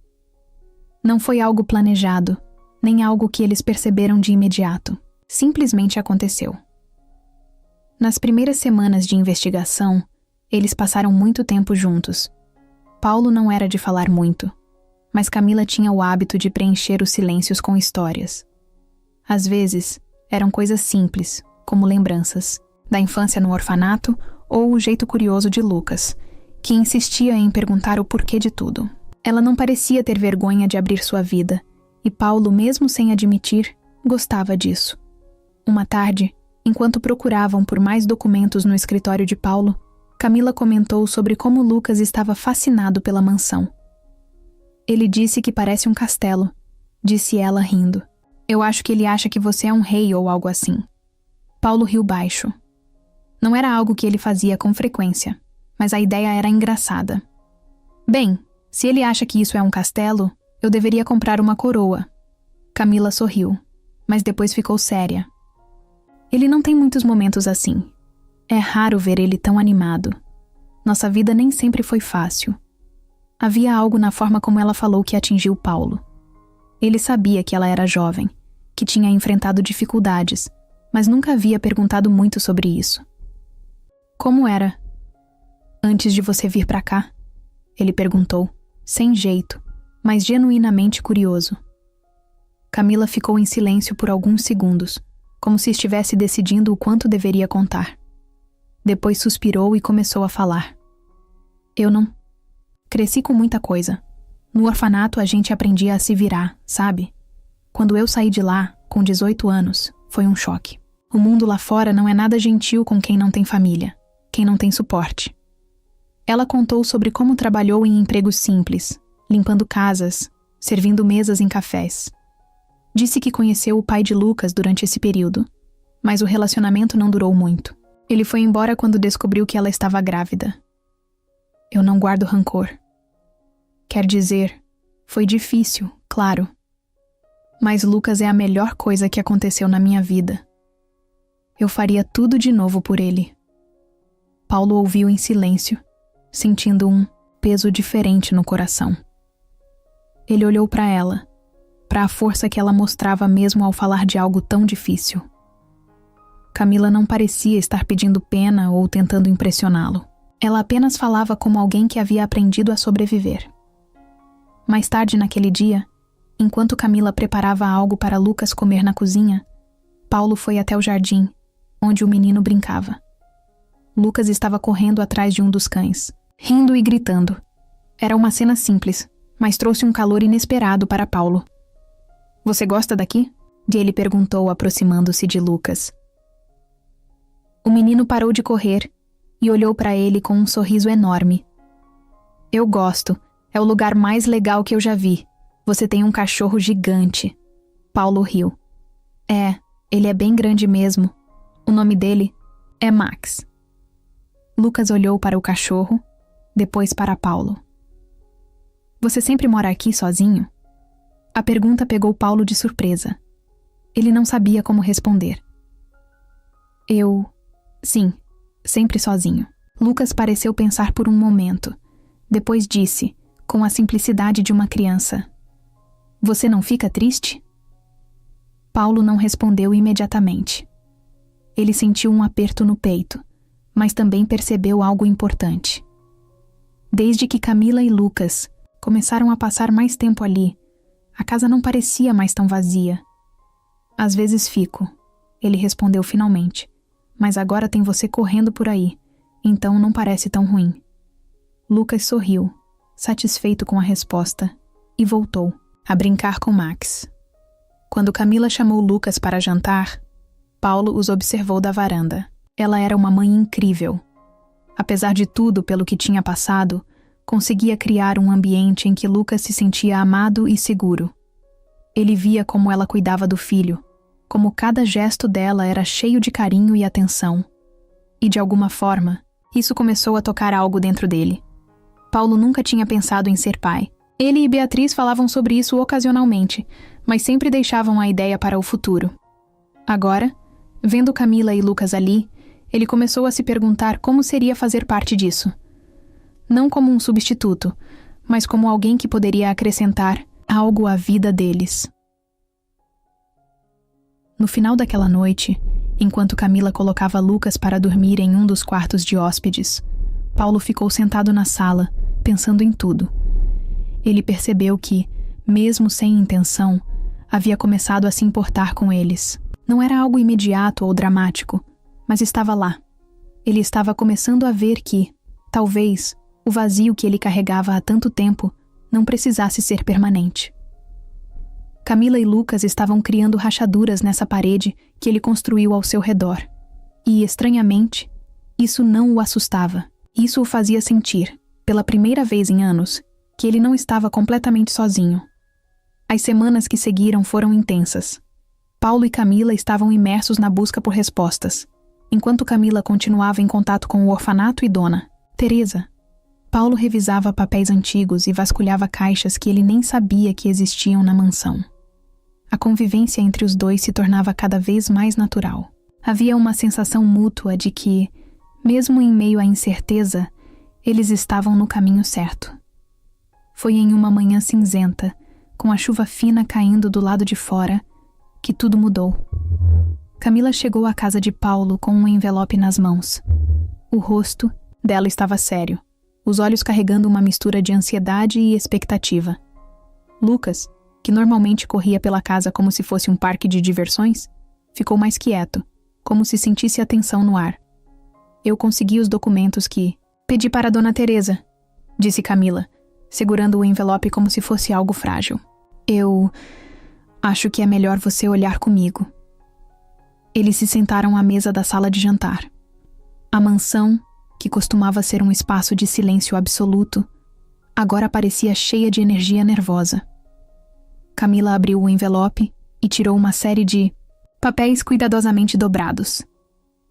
Não foi algo planejado, nem algo que eles perceberam de imediato. Simplesmente aconteceu. Nas primeiras semanas de investigação, eles passaram muito tempo juntos. Paulo não era de falar muito, mas Camila tinha o hábito de preencher os silêncios com histórias. Às vezes, eram coisas simples, como lembranças, da infância no orfanato ou o jeito curioso de Lucas, que insistia em perguntar o porquê de tudo. Ela não parecia ter vergonha de abrir sua vida, e Paulo, mesmo sem admitir, gostava disso. Uma tarde, enquanto procuravam por mais documentos no escritório de Paulo, Camila comentou sobre como Lucas estava fascinado pela mansão. Ele disse que parece um castelo, disse ela rindo. Eu acho que ele acha que você é um rei ou algo assim. Paulo riu baixo. Não era algo que ele fazia com frequência, mas a ideia era engraçada. Bem, se ele acha que isso é um castelo, eu deveria comprar uma coroa. Camila sorriu, mas depois ficou séria. Ele não tem muitos momentos assim. É raro ver ele tão animado. Nossa vida nem sempre foi fácil. Havia algo na forma como ela falou que atingiu Paulo. Ele sabia que ela era jovem, que tinha enfrentado dificuldades, mas nunca havia perguntado muito sobre isso. Como era? Antes de você vir pra cá? Ele perguntou, sem jeito, mas genuinamente curioso. Camila ficou em silêncio por alguns segundos, como se estivesse decidindo o quanto deveria contar. Depois suspirou e começou a falar. Eu não... Cresci com muita coisa. No orfanato a gente aprendia a se virar, sabe? Quando eu saí de lá, com 18 anos, foi um choque. O mundo lá fora não é nada gentil com quem não tem família, quem não tem suporte. Ela contou sobre como trabalhou em empregos simples, limpando casas, servindo mesas em cafés. Disse que conheceu o pai de Lucas durante esse período, mas o relacionamento não durou muito. Ele foi embora quando descobriu que ela estava grávida. Eu não guardo rancor. Quer dizer, foi difícil, claro. Mas Lucas é a melhor coisa que aconteceu na minha vida. Eu faria tudo de novo por ele. Paulo ouviu em silêncio, sentindo um peso diferente no coração. Ele olhou para ela, para a força que ela mostrava mesmo ao falar de algo tão difícil. Camila não parecia estar pedindo pena ou tentando impressioná-lo. Ela apenas falava como alguém que havia aprendido a sobreviver. Mais tarde naquele dia, enquanto Camila preparava algo para Lucas comer na cozinha, Paulo foi até o jardim, onde o menino brincava. Lucas estava correndo atrás de um dos cães, rindo e gritando. Era uma cena simples, mas trouxe um calor inesperado para Paulo. Você gosta daqui? Ele perguntou, aproximando-se de Lucas. O menino parou de correr e olhou para ele com um sorriso enorme. Eu gosto. É o lugar mais legal que eu já vi. Você tem um cachorro gigante. Paulo riu. Ele é bem grande mesmo. O nome dele é Max. Lucas olhou para o cachorro, depois para Paulo. Você sempre mora aqui sozinho? A pergunta pegou Paulo de surpresa. Ele não sabia como responder. Sim, sempre sozinho. Lucas pareceu pensar por um momento. Depois disse, com a simplicidade de uma criança. Você não fica triste? Paulo não respondeu imediatamente. Ele sentiu um aperto no peito, mas também percebeu algo importante. Desde que Camila e Lucas começaram a passar mais tempo ali, a casa não parecia mais tão vazia. Às vezes fico, ele respondeu finalmente, mas agora tem você correndo por aí, então não parece tão ruim. Lucas sorriu, satisfeito com a resposta, e voltou a brincar com Max. Quando Camila chamou Lucas para jantar, Paulo os observou da varanda. Ela era uma mãe incrível. Apesar de tudo pelo que tinha passado, conseguia criar um ambiente em que Lucas se sentia amado e seguro. Ele via como ela cuidava do filho, como cada gesto dela era cheio de carinho e atenção. E de alguma forma, isso começou a tocar algo dentro dele. Paulo nunca tinha pensado em ser pai. Ele e Beatriz falavam sobre isso ocasionalmente, mas sempre deixavam a ideia para o futuro. Agora, vendo Camila e Lucas ali, ele começou a se perguntar como seria fazer parte disso. Não como um substituto, mas como alguém que poderia acrescentar algo à vida deles. No final daquela noite, enquanto Camila colocava Lucas para dormir em um dos quartos de hóspedes, Paulo ficou sentado na sala, pensando em tudo. Ele percebeu que, mesmo sem intenção, havia começado a se importar com eles. Não era algo imediato ou dramático, mas estava lá. Ele estava começando a ver que, talvez, o vazio que ele carregava há tanto tempo não precisasse ser permanente. Camila e Lucas estavam criando rachaduras nessa parede que ele construiu ao seu redor. E, estranhamente, isso não o assustava. Isso o fazia sentir, pela primeira vez em anos, que ele não estava completamente sozinho. As semanas que seguiram foram intensas. Paulo e Camila estavam imersos na busca por respostas, enquanto Camila continuava em contato com o orfanato e Dona Teresa. Paulo revisava papéis antigos e vasculhava caixas que ele nem sabia que existiam na mansão. A convivência entre os dois se tornava cada vez mais natural. Havia uma sensação mútua de que, mesmo em meio à incerteza, eles estavam no caminho certo. Foi em uma manhã cinzenta, com a chuva fina caindo do lado de fora, que tudo mudou. Camila chegou à casa de Paulo com um envelope nas mãos. O rosto dela estava sério, os olhos carregando uma mistura de ansiedade e expectativa. Lucas, que normalmente corria pela casa como se fosse um parque de diversões, ficou mais quieto, como se sentisse a tensão no ar. Eu consegui os documentos que pedi para Dona Teresa, disse Camila, segurando o envelope como se fosse algo frágil. Eu acho que é melhor você olhar comigo. Eles se sentaram à mesa da sala de jantar. A mansão, que costumava ser um espaço de silêncio absoluto, agora parecia cheia de energia nervosa. Camila abriu o envelope e tirou uma série de papéis cuidadosamente dobrados.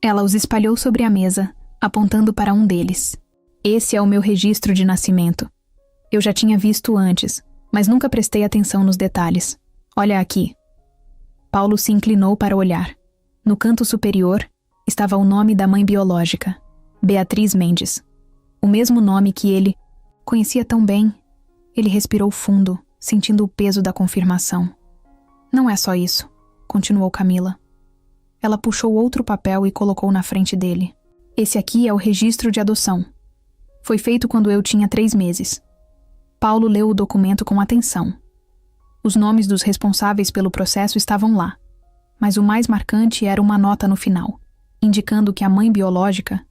Ela os espalhou sobre a mesa, apontando para um deles. Esse é o meu registro de nascimento. Eu já tinha visto antes, mas nunca prestei atenção nos detalhes. Olha aqui. Paulo se inclinou para olhar. No canto superior estava o nome da mãe biológica, Beatriz Mendes. O mesmo nome que ele conhecia tão bem. Ele respirou fundo, sentindo o peso da confirmação. Não é só isso, continuou Camila. Ela puxou outro papel e colocou na frente dele. Esse aqui é o registro de adoção. Foi feito quando eu tinha 3 meses. Paulo leu o documento com atenção. Os nomes dos responsáveis pelo processo estavam lá, mas o mais marcante era uma nota no final, indicando que a mãe biológica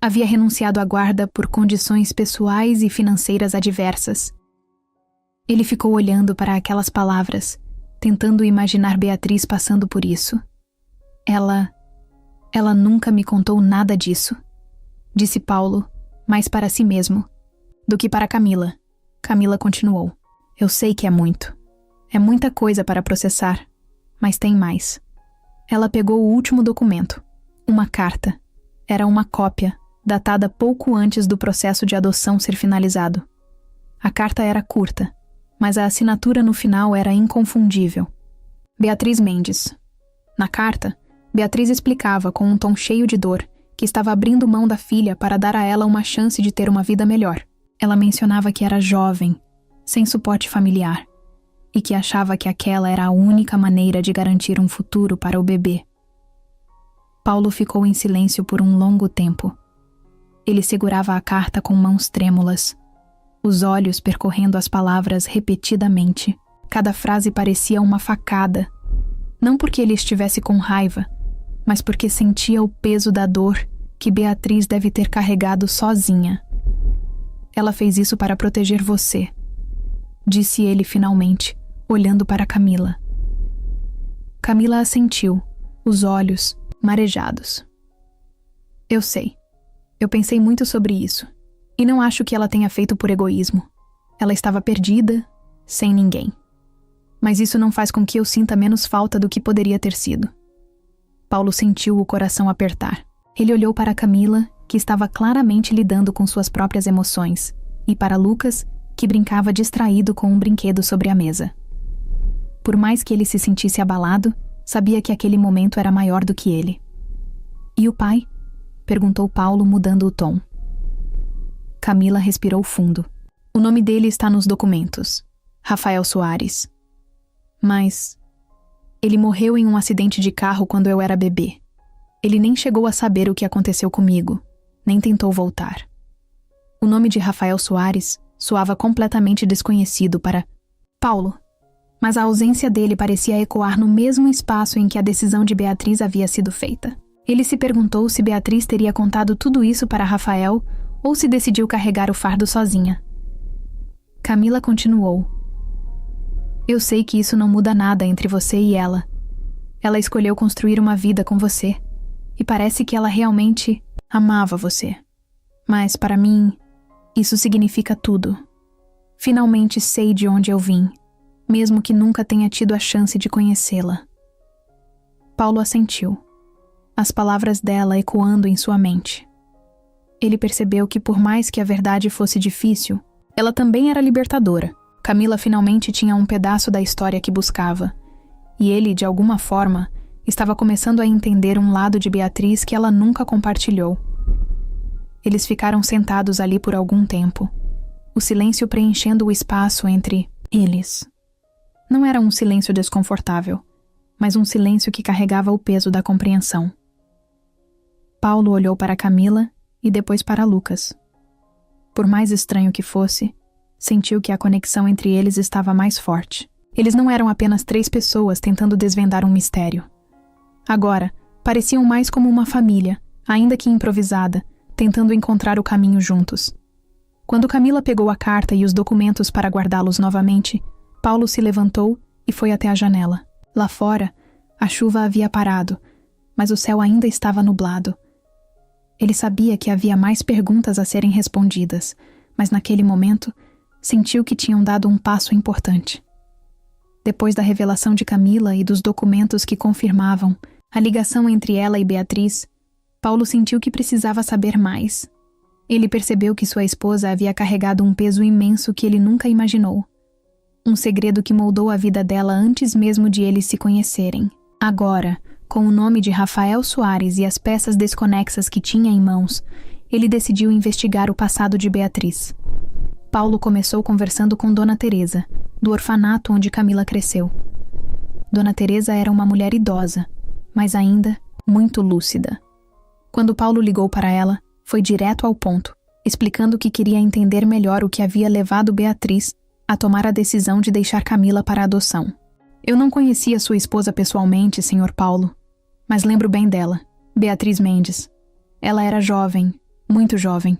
havia renunciado à guarda por condições pessoais e financeiras adversas. Ele ficou olhando para aquelas palavras, tentando imaginar Beatriz passando por isso. Ela nunca me contou nada disso, disse Paulo, mais para si mesmo do que para Camila. Camila continuou. Eu sei que é muito. É muita coisa para processar, mas tem mais. Ela pegou o último documento, uma carta. Era uma cópia, datada pouco antes do processo de adoção ser finalizado. A carta era curta, mas a assinatura no final era inconfundível. Beatriz Mendes. Na carta, Beatriz explicava com um tom cheio de dor que estava abrindo mão da filha para dar a ela uma chance de ter uma vida melhor. Ela mencionava que era jovem, sem suporte familiar, e que achava que aquela era a única maneira de garantir um futuro para o bebê. Paulo ficou em silêncio por um longo tempo, Ele segurava a carta com mãos trêmulas, os olhos percorrendo as palavras repetidamente. Cada frase parecia uma facada, não porque ele estivesse com raiva, mas porque sentia o peso da dor que Beatriz deve ter carregado sozinha. Ela fez isso para proteger você, disse ele finalmente, olhando para Camila. Camila assentiu, os olhos marejados. Eu sei. Eu pensei muito sobre isso. E não acho que ela tenha feito por egoísmo. Ela estava perdida, sem ninguém. Mas isso não faz com que eu sinta menos falta do que poderia ter sido. Paulo sentiu o coração apertar. Ele olhou para Camila, que estava claramente lidando com suas próprias emoções, e para Lucas, que brincava distraído com um brinquedo sobre a mesa. Por mais que ele se sentisse abalado, sabia que aquele momento era maior do que ele. E o pai? Perguntou Paulo, mudando o tom. Camila respirou fundo. O nome dele está nos documentos. Rafael Soares. Mas ele morreu em um acidente de carro quando eu era bebê. Ele nem chegou a saber o que aconteceu comigo, nem tentou voltar. O nome de Rafael Soares soava completamente desconhecido para Paulo, mas a ausência dele parecia ecoar no mesmo espaço em que a decisão de Beatriz havia sido feita. Ele se perguntou se Beatriz teria contado tudo isso para Rafael ou se decidiu carregar o fardo sozinha. Camila continuou. Eu sei que isso não muda nada entre você e ela. Ela escolheu construir uma vida com você, e parece que ela realmente amava você. Mas, para mim, isso significa tudo. Finalmente sei de onde eu vim, mesmo que nunca tenha tido a chance de conhecê-la. Paulo assentiu, as palavras dela ecoando em sua mente. Ele percebeu que, por mais que a verdade fosse difícil, ela também era libertadora. Camila finalmente tinha um pedaço da história que buscava, e ele, de alguma forma, estava começando a entender um lado de Beatriz que ela nunca compartilhou. Eles ficaram sentados ali por algum tempo, o silêncio preenchendo o espaço entre eles. Não era um silêncio desconfortável, mas um silêncio que carregava o peso da compreensão. Paulo olhou para Camila e depois para Lucas. Por mais estranho que fosse, sentiu que a conexão entre eles estava mais forte. Eles não eram apenas 3 pessoas tentando desvendar um mistério. Agora, pareciam mais como uma família, ainda que improvisada, tentando encontrar o caminho juntos. Quando Camila pegou a carta e os documentos para guardá-los novamente, Paulo se levantou e foi até a janela. Lá fora, a chuva havia parado, mas o céu ainda estava nublado. Ele sabia que havia mais perguntas a serem respondidas, mas naquele momento, sentiu que tinham dado um passo importante. Depois da revelação de Camila e dos documentos que confirmavam a ligação entre ela e Beatriz, Paulo sentiu que precisava saber mais. Ele percebeu que sua esposa havia carregado um peso imenso que ele nunca imaginou. Um segredo que moldou a vida dela antes mesmo de eles se conhecerem. Agora, com o nome de Rafael Soares e as peças desconexas que tinha em mãos, ele decidiu investigar o passado de Beatriz. Paulo começou conversando com Dona Teresa, do orfanato onde Camila cresceu. Dona Teresa era uma mulher idosa, mas ainda muito lúcida. Quando Paulo ligou para ela, foi direto ao ponto, explicando que queria entender melhor o que havia levado Beatriz a tomar a decisão de deixar Camila para a adoção. Eu não conhecia sua esposa pessoalmente, Sr. Paulo, mas lembro bem dela, Beatriz Mendes. Ela era jovem, muito jovem.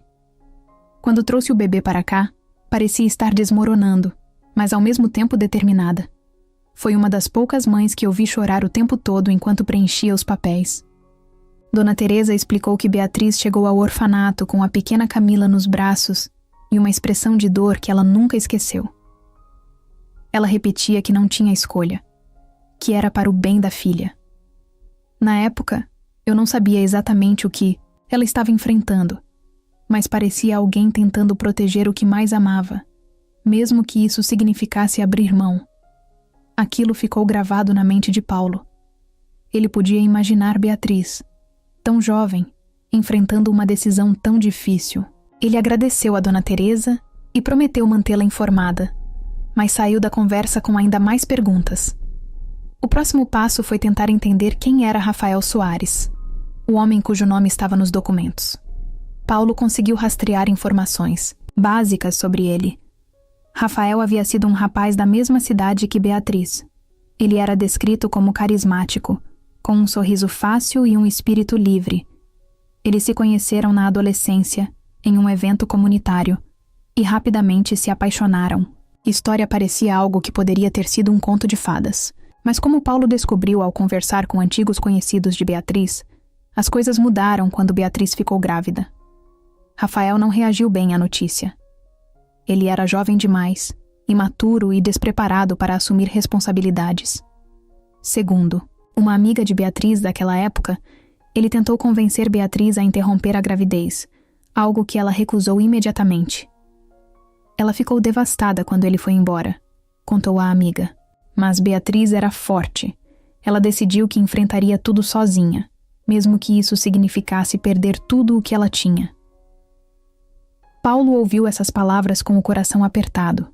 Quando trouxe o bebê para cá, parecia estar desmoronando, mas ao mesmo tempo determinada. Foi uma das poucas mães que eu vi chorar o tempo todo enquanto preenchia os papéis. Dona Teresa explicou que Beatriz chegou ao orfanato com a pequena Camila nos braços e uma expressão de dor que ela nunca esqueceu. Ela repetia que não tinha escolha, que era para o bem da filha. Na época, eu não sabia exatamente o que ela estava enfrentando, mas parecia alguém tentando proteger o que mais amava, mesmo que isso significasse abrir mão. Aquilo ficou gravado na mente de Paulo. Ele podia imaginar Beatriz, tão jovem, enfrentando uma decisão tão difícil. Ele agradeceu a Dona Teresa e prometeu mantê-la informada, mas saiu da conversa com ainda mais perguntas. O próximo passo foi tentar entender quem era Rafael Soares, o homem cujo nome estava nos documentos. Paulo conseguiu rastrear informações básicas sobre ele. Rafael havia sido um rapaz da mesma cidade que Beatriz. Ele era descrito como carismático, com um sorriso fácil e um espírito livre. Eles se conheceram na adolescência, em um evento comunitário, e rapidamente se apaixonaram. História parecia algo que poderia ter sido um conto de fadas. Mas como Paulo descobriu ao conversar com antigos conhecidos de Beatriz, as coisas mudaram quando Beatriz ficou grávida. Rafael não reagiu bem à notícia. Ele era jovem demais, imaturo e despreparado para assumir responsabilidades. Segundo, uma amiga de Beatriz daquela época, ele tentou convencer Beatriz a interromper a gravidez, algo que ela recusou imediatamente. Ela ficou devastada quando ele foi embora, contou a amiga. Mas Beatriz era forte. Ela decidiu que enfrentaria tudo sozinha, mesmo que isso significasse perder tudo o que ela tinha. Paulo ouviu essas palavras com o coração apertado.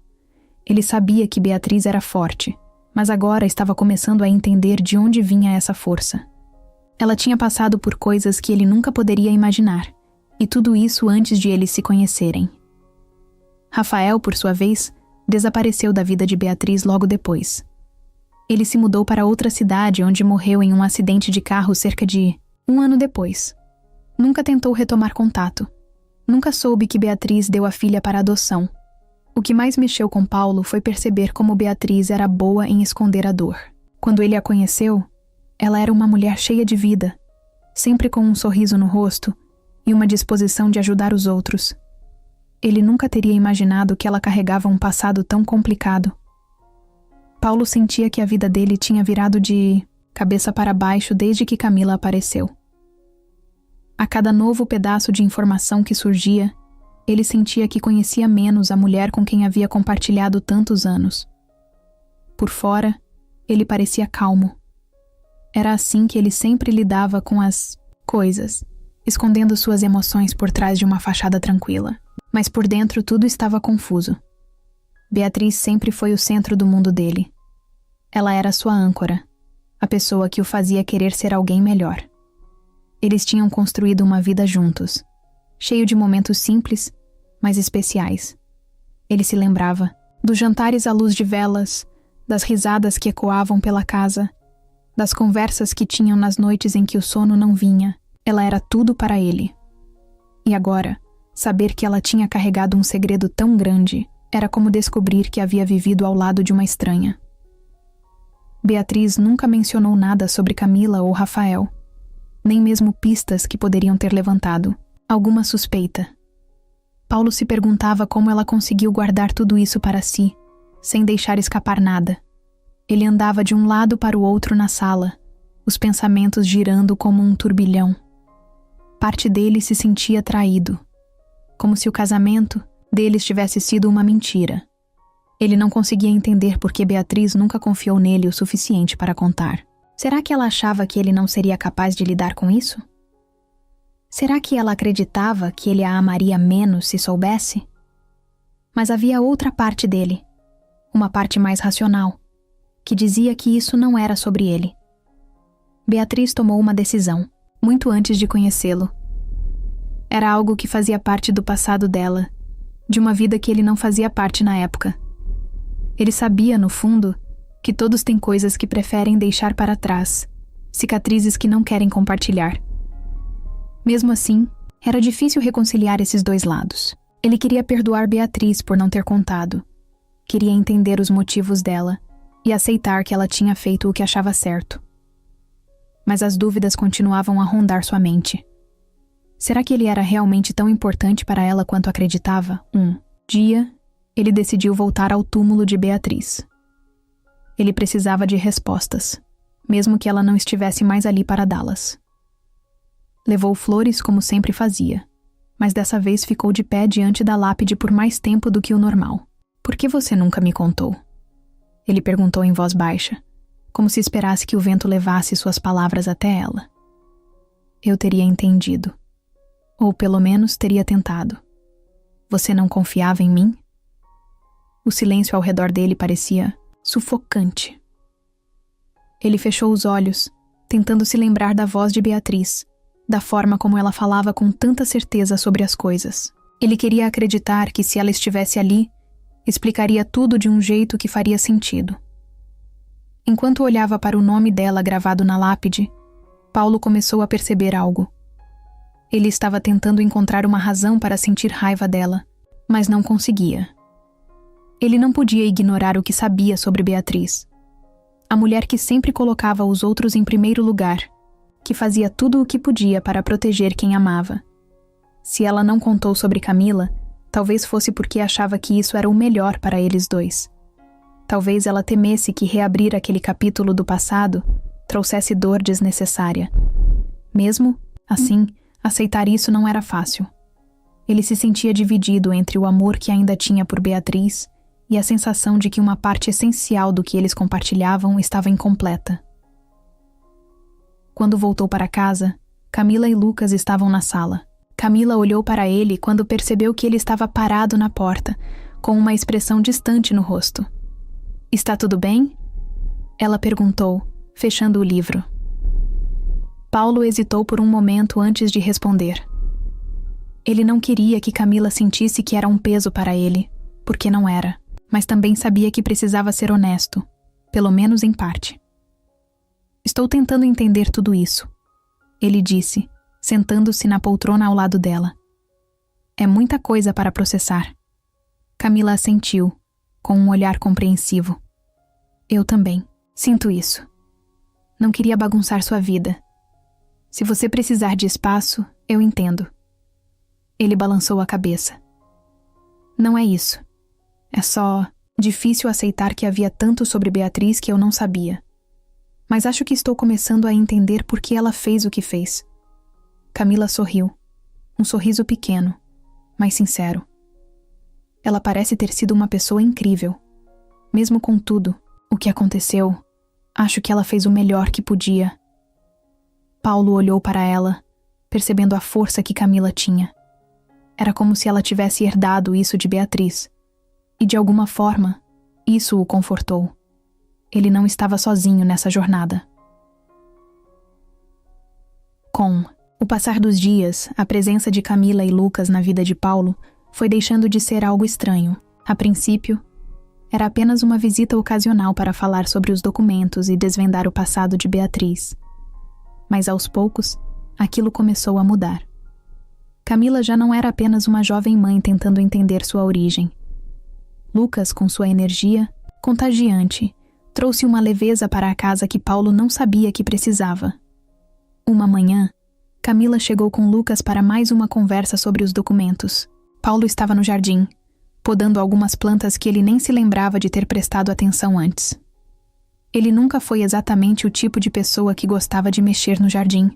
Ele sabia que Beatriz era forte, mas agora estava começando a entender de onde vinha essa força. Ela tinha passado por coisas que ele nunca poderia imaginar, e tudo isso antes de eles se conhecerem. Rafael, por sua vez, desapareceu da vida de Beatriz logo depois. Ele se mudou para outra cidade onde morreu em um acidente de carro cerca de 1 ano depois. Nunca tentou retomar contato. Nunca soube que Beatriz deu a filha para adoção. O que mais mexeu com Paulo foi perceber como Beatriz era boa em esconder a dor. Quando ele a conheceu, ela era uma mulher cheia de vida, sempre com um sorriso no rosto e uma disposição de ajudar os outros. Ele nunca teria imaginado que ela carregava um passado tão complicado. Paulo sentia que a vida dele tinha virado de cabeça para baixo desde que Camila apareceu. A cada novo pedaço de informação que surgia, ele sentia que conhecia menos a mulher com quem havia compartilhado tantos anos. Por fora, ele parecia calmo. Era assim que ele sempre lidava com as coisas, escondendo suas emoções por trás de uma fachada tranquila. Mas por dentro tudo estava confuso. Beatriz sempre foi o centro do mundo dele. Ela era sua âncora, a pessoa que o fazia querer ser alguém melhor. Eles tinham construído uma vida juntos, cheio de momentos simples, mas especiais. Ele se lembrava dos jantares à luz de velas, das risadas que ecoavam pela casa, das conversas que tinham nas noites em que o sono não vinha. Ela era tudo para ele. E agora, saber que ela tinha carregado um segredo tão grande era como descobrir que havia vivido ao lado de uma estranha. Beatriz nunca mencionou nada sobre Camila ou Rafael, nem mesmo pistas que poderiam ter levantado alguma suspeita. Paulo se perguntava como ela conseguiu guardar tudo isso para si, sem deixar escapar nada. Ele andava de um lado para o outro na sala, os pensamentos girando como um turbilhão. Parte dele se sentia traído, como se o casamento deles tivesse sido uma mentira. Ele não conseguia entender por que Beatriz nunca confiou nele o suficiente para contar. Será que ela achava que ele não seria capaz de lidar com isso? Será que ela acreditava que ele a amaria menos se soubesse? Mas havia outra parte dele, uma parte mais racional, que dizia que isso não era sobre ele. Beatriz tomou uma decisão, muito antes de conhecê-lo. Era algo que fazia parte do passado dela, de uma vida que ele não fazia parte na época. Ele sabia, no fundo, que todos têm coisas que preferem deixar para trás, cicatrizes que não querem compartilhar. Mesmo assim, era difícil reconciliar esses dois lados. Ele queria perdoar Beatriz por não ter contado. Queria entender os motivos dela e aceitar que ela tinha feito o que achava certo. Mas as dúvidas continuavam a rondar sua mente. Será que ele era realmente tão importante para ela quanto acreditava? Um dia, ele decidiu voltar ao túmulo de Beatriz. Ele precisava de respostas, mesmo que ela não estivesse mais ali para dá-las. Levou flores como sempre fazia, mas dessa vez ficou de pé diante da lápide por mais tempo do que o normal. Por que você nunca me contou? Ele perguntou em voz baixa, como se esperasse que o vento levasse suas palavras até ela. Eu teria entendido. Ou pelo menos teria tentado. Você não confiava em mim? O silêncio ao redor dele parecia sufocante. Ele fechou os olhos, tentando se lembrar da voz de Beatriz, da forma como ela falava com tanta certeza sobre as coisas. Ele queria acreditar que, se ela estivesse ali, explicaria tudo de um jeito que faria sentido. Enquanto olhava para o nome dela gravado na lápide, Paulo começou a perceber algo. Ele estava tentando encontrar uma razão para sentir raiva dela, mas não conseguia. Ele não podia ignorar o que sabia sobre Beatriz. A mulher que sempre colocava os outros em primeiro lugar, que fazia tudo o que podia para proteger quem amava. Se ela não contou sobre Camila, talvez fosse porque achava que isso era o melhor para eles dois. Talvez ela temesse que reabrir aquele capítulo do passado trouxesse dor desnecessária. Mesmo assim, aceitar isso não era fácil. Ele se sentia dividido entre o amor que ainda tinha por Beatriz e a sensação de que uma parte essencial do que eles compartilhavam estava incompleta. Quando voltou para casa, Camila e Lucas estavam na sala. Camila olhou para ele quando percebeu que ele estava parado na porta, com uma expressão distante no rosto. "Está tudo bem?" Ela perguntou, fechando o livro. Paulo hesitou por um momento antes de responder. Ele não queria que Camila sentisse que era um peso para ele, porque não era, mas também sabia que precisava ser honesto, pelo menos em parte. "Estou tentando entender tudo isso", ele disse, sentando-se na poltrona ao lado dela. "É muita coisa para processar." Camila assentiu, com um olhar compreensivo. "Eu também. Sinto isso. Não queria bagunçar sua vida. Se você precisar de espaço, eu entendo." Ele balançou a cabeça. "Não é isso. É só difícil aceitar que havia tanto sobre Beatriz que eu não sabia. Mas acho que estou começando a entender por que ela fez o que fez." Camila sorriu. Um sorriso pequeno, mas sincero. Ela parece ter sido uma pessoa incrível. Mesmo com tudo o que aconteceu, acho que ela fez o melhor que podia. Paulo olhou para ela, percebendo a força que Camila tinha. Era como se ela tivesse herdado isso de Beatriz. E de alguma forma, isso o confortou. Ele não estava sozinho nessa jornada. Com o passar dos dias, a presença de Camila e Lucas na vida de Paulo foi deixando de ser algo estranho. A princípio, era apenas uma visita ocasional para falar sobre os documentos e desvendar o passado de Beatriz. Mas aos poucos, aquilo começou a mudar. Camila já não era apenas uma jovem mãe tentando entender sua origem. Lucas, com sua energia contagiante, trouxe uma leveza para a casa que Paulo não sabia que precisava. Uma manhã, Camila chegou com Lucas para mais uma conversa sobre os documentos. Paulo estava no jardim, podando algumas plantas que ele nem se lembrava de ter prestado atenção antes. Ele nunca foi exatamente o tipo de pessoa que gostava de mexer no jardim.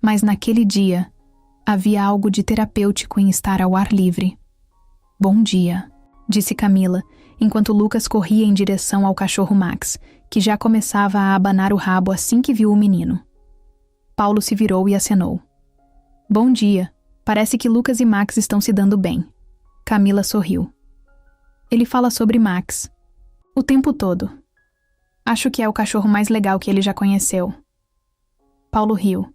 Mas naquele dia, havia algo de terapêutico em estar ao ar livre. "Bom dia", disse Camila, enquanto Lucas corria em direção ao cachorro Max, que já começava a abanar o rabo assim que viu o menino. Paulo se virou e acenou. "Bom dia. Parece que Lucas e Max estão se dando bem." Camila sorriu. "Ele fala sobre Max. O tempo todo. Acho que é o cachorro mais legal que ele já conheceu." Paulo riu,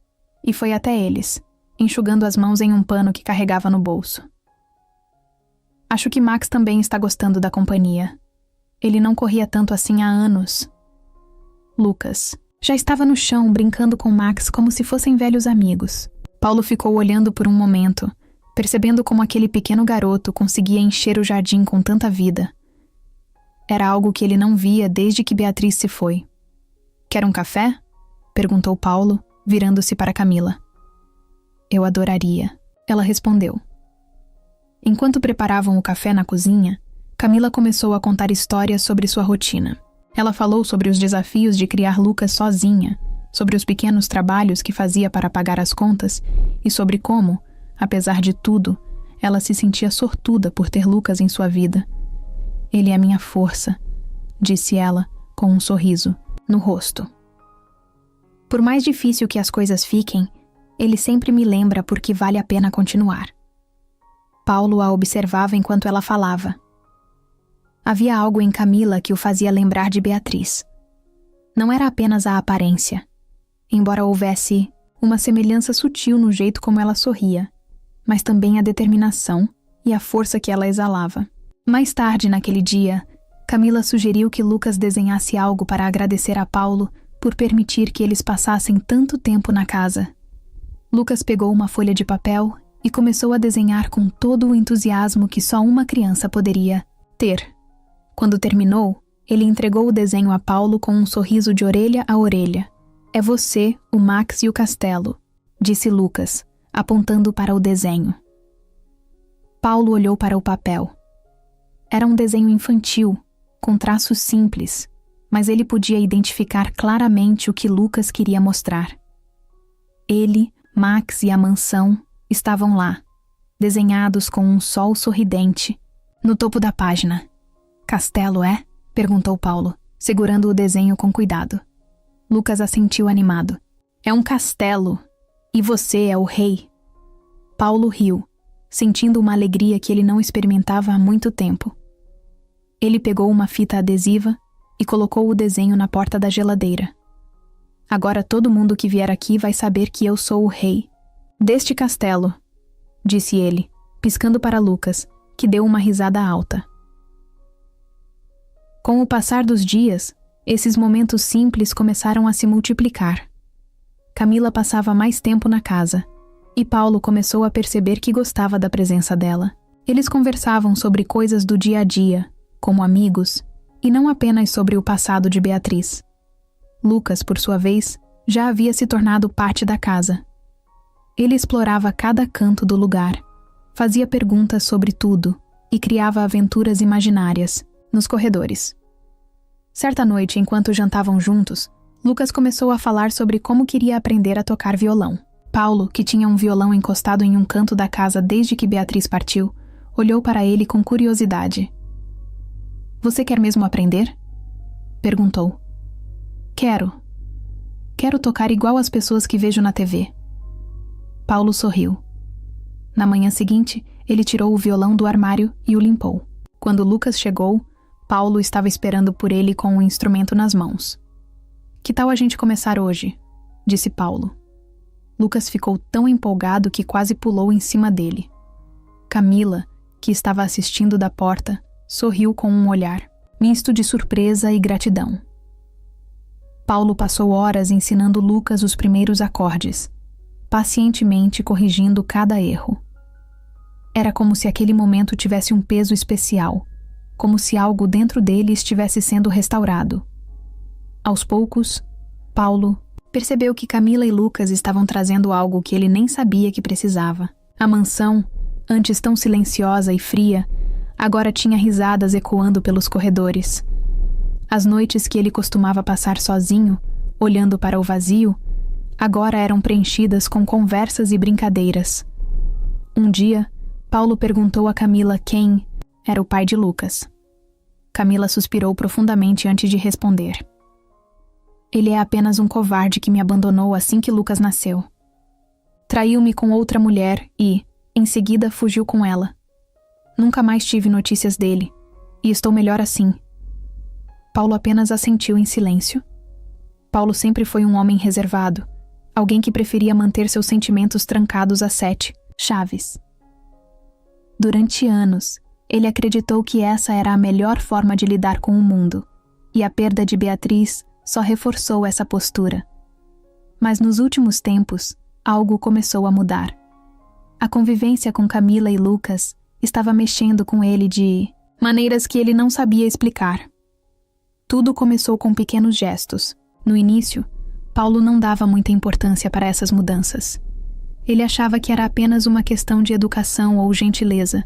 e foi até eles, enxugando as mãos em um pano que carregava no bolso. "Acho que Max também está gostando da companhia. Ele não corria tanto assim há anos." Lucas já estava no chão brincando com Max como se fossem velhos amigos. Paulo ficou olhando por um momento, percebendo como aquele pequeno garoto conseguia encher o jardim com tanta vida. Era algo que ele não via desde que Beatriz se foi. "Quer um café?" perguntou Paulo, virando-se para Camila. "Eu adoraria", ela respondeu. Enquanto preparavam o café na cozinha, Camila começou a contar histórias sobre sua rotina. Ela falou sobre os desafios de criar Lucas sozinha, sobre os pequenos trabalhos que fazia para pagar as contas e sobre como, apesar de tudo, ela se sentia sortuda por ter Lucas em sua vida. "Ele é minha força", disse ela, com um sorriso no rosto. "Por mais difícil que as coisas fiquem, ele sempre me lembra por que vale a pena continuar." Paulo a observava enquanto ela falava. Havia algo em Camila que o fazia lembrar de Beatriz. Não era apenas a aparência. Embora houvesse uma semelhança sutil no jeito como ela sorria, mas também a determinação e a força que ela exalava. Mais tarde naquele dia, Camila sugeriu que Lucas desenhasse algo para agradecer a Paulo por permitir que eles passassem tanto tempo na casa. Lucas pegou uma folha de papel e começou a desenhar com todo o entusiasmo que só uma criança poderia ter. Quando terminou, ele entregou o desenho a Paulo com um sorriso de orelha a orelha. "É você, o Max e o castelo", disse Lucas, apontando para o desenho. Paulo olhou para o papel. Era um desenho infantil, com traços simples, mas ele podia identificar claramente o que Lucas queria mostrar. Ele, Max e a mansão estavam lá, desenhados com um sol sorridente, no topo da página. "Castelo, é?" perguntou Paulo, segurando o desenho com cuidado. Lucas assentiu animado. "É um castelo, e você é o rei." Paulo riu, sentindo uma alegria que ele não experimentava há muito tempo. Ele pegou uma fita adesiva e colocou o desenho na porta da geladeira. "Agora todo mundo que vier aqui vai saber que eu sou o rei deste castelo", disse ele, piscando para Lucas, que deu uma risada alta. Com o passar dos dias, esses momentos simples começaram a se multiplicar. Camila passava mais tempo na casa, e Paulo começou a perceber que gostava da presença dela. Eles conversavam sobre coisas do dia a dia, como amigos, e não apenas sobre o passado de Beatriz. Lucas, por sua vez, já havia se tornado parte da casa. Ele explorava cada canto do lugar, fazia perguntas sobre tudo e criava aventuras imaginárias nos corredores. Certa noite, enquanto jantavam juntos, Lucas começou a falar sobre como queria aprender a tocar violão. Paulo, que tinha um violão encostado em um canto da casa desde que Beatriz partiu, olhou para ele com curiosidade. "Você quer mesmo aprender?" perguntou. Quero tocar igual as pessoas que vejo na TV." Paulo sorriu. Na manhã seguinte, ele tirou o violão do armário e o limpou. Quando Lucas chegou, Paulo estava esperando por ele com o instrumento nas mãos. "Que tal a gente começar hoje?" disse Paulo. Lucas ficou tão empolgado que quase pulou em cima dele. Camila, que estava assistindo da porta, sorriu com um olhar, misto de surpresa e gratidão. Paulo passou horas ensinando Lucas os primeiros acordes, pacientemente corrigindo cada erro. Era como se aquele momento tivesse um peso especial, como se algo dentro dele estivesse sendo restaurado. Aos poucos, Paulo percebeu que Camila e Lucas estavam trazendo algo que ele nem sabia que precisava. A mansão, antes tão silenciosa e fria, agora tinha risadas ecoando pelos corredores. As noites que ele costumava passar sozinho, olhando para o vazio, agora eram preenchidas com conversas e brincadeiras. Um dia, Paulo perguntou a Camila quem era o pai de Lucas. Camila suspirou profundamente antes de responder. "Ele é apenas um covarde que me abandonou assim que Lucas nasceu. Traiu-me com outra mulher e, em seguida, fugiu com ela. Nunca mais tive notícias dele, e estou melhor assim." Paulo apenas assentiu em silêncio. Paulo sempre foi um homem reservado, alguém que preferia manter seus sentimentos trancados a 7 chaves. Durante anos, ele acreditou que essa era a melhor forma de lidar com o mundo, e a perda de Beatriz só reforçou essa postura. Mas nos últimos tempos, algo começou a mudar. A convivência com Camila e Lucas estava mexendo com ele de maneiras que ele não sabia explicar. Tudo começou com pequenos gestos. No início, Paulo não dava muita importância para essas mudanças. Ele achava que era apenas uma questão de educação ou gentileza,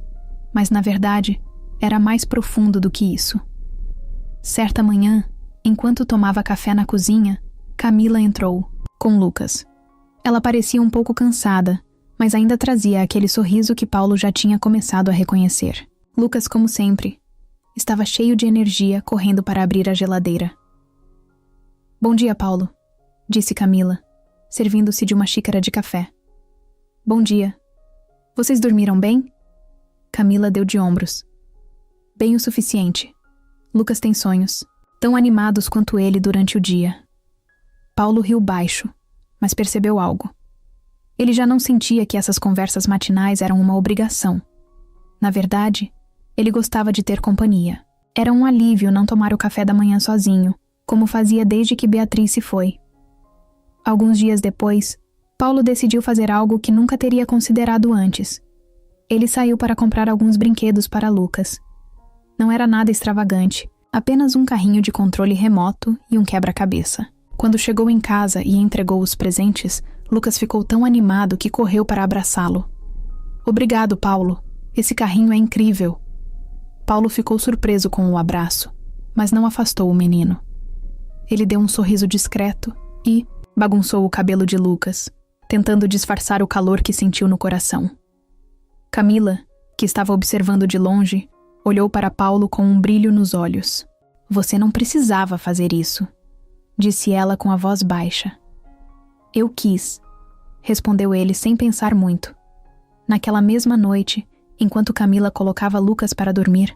mas na verdade, era mais profundo do que isso. Certa manhã, enquanto tomava café na cozinha, Camila entrou, com Lucas. Ela parecia um pouco cansada, mas ainda trazia aquele sorriso que Paulo já tinha começado a reconhecer. Lucas, como sempre, estava cheio de energia, correndo para abrir a geladeira. "Bom dia, Paulo", disse Camila, servindo-se de uma xícara de café. "Bom dia. Vocês dormiram bem?" Camila deu de ombros. "Bem o suficiente. Lucas tem sonhos, tão animados quanto ele durante o dia." Paulo riu baixo, mas percebeu algo. Ele já não sentia que essas conversas matinais eram uma obrigação. Na verdade, ele gostava de ter companhia. Era um alívio não tomar o café da manhã sozinho, como fazia desde que Beatriz se foi. Alguns dias depois, Paulo decidiu fazer algo que nunca teria considerado antes. Ele saiu para comprar alguns brinquedos para Lucas. Não era nada extravagante, apenas um carrinho de controle remoto e um quebra-cabeça. Quando chegou em casa e entregou os presentes, Lucas ficou tão animado que correu para abraçá-lo. "Obrigado, Paulo. Esse carrinho é incrível." Paulo ficou surpreso com o abraço, mas não afastou o menino. Ele deu um sorriso discreto e bagunçou o cabelo de Lucas, tentando disfarçar o calor que sentiu no coração. Camila, que estava observando de longe, olhou para Paulo com um brilho nos olhos. "Você não precisava fazer isso", disse ela com a voz baixa. "Eu quis", respondeu ele sem pensar muito. Naquela mesma noite, enquanto Camila colocava Lucas para dormir,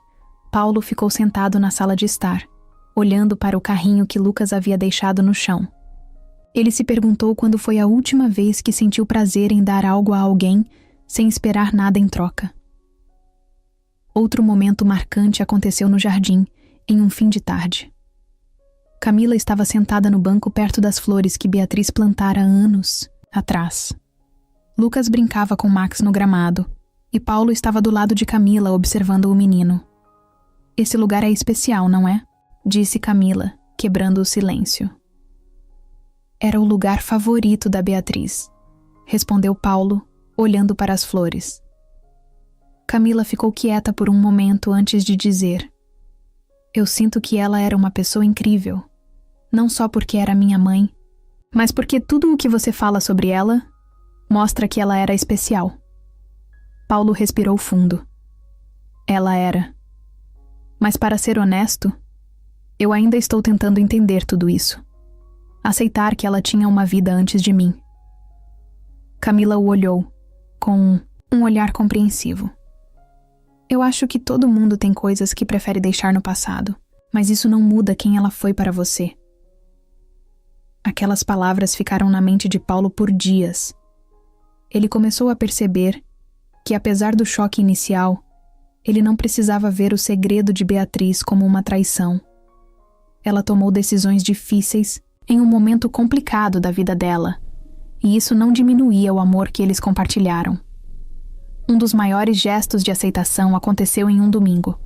Paulo ficou sentado na sala de estar, olhando para o carrinho que Lucas havia deixado no chão. Ele se perguntou quando foi a última vez que sentiu prazer em dar algo a alguém sem esperar nada em troca. Outro momento marcante aconteceu no jardim, em um fim de tarde. Camila estava sentada no banco perto das flores que Beatriz plantara anos atrás. Lucas brincava com Max no gramado, e Paulo estava do lado de Camila observando o menino. "Esse lugar é especial, não é?", disse Camila, quebrando o silêncio. "Era o lugar favorito da Beatriz", respondeu Paulo, olhando para as flores. Camila ficou quieta por um momento antes de dizer: "Eu sinto que ela era uma pessoa incrível, não só porque era minha mãe, mas porque tudo o que você fala sobre ela mostra que ela era especial." Paulo respirou fundo. "Ela era. Mas para ser honesto, eu ainda estou tentando entender tudo isso. Aceitar que ela tinha uma vida antes de mim." Camila o olhou, com um olhar compreensivo. "Eu acho que todo mundo tem coisas que prefere deixar no passado, mas isso não muda quem ela foi para você." Aquelas palavras ficaram na mente de Paulo por dias. Ele começou a perceber que, apesar do choque inicial, ele não precisava ver o segredo de Beatriz como uma traição. Ela tomou decisões difíceis em um momento complicado da vida dela, e isso não diminuía o amor que eles compartilharam. Um dos maiores gestos de aceitação aconteceu em um domingo.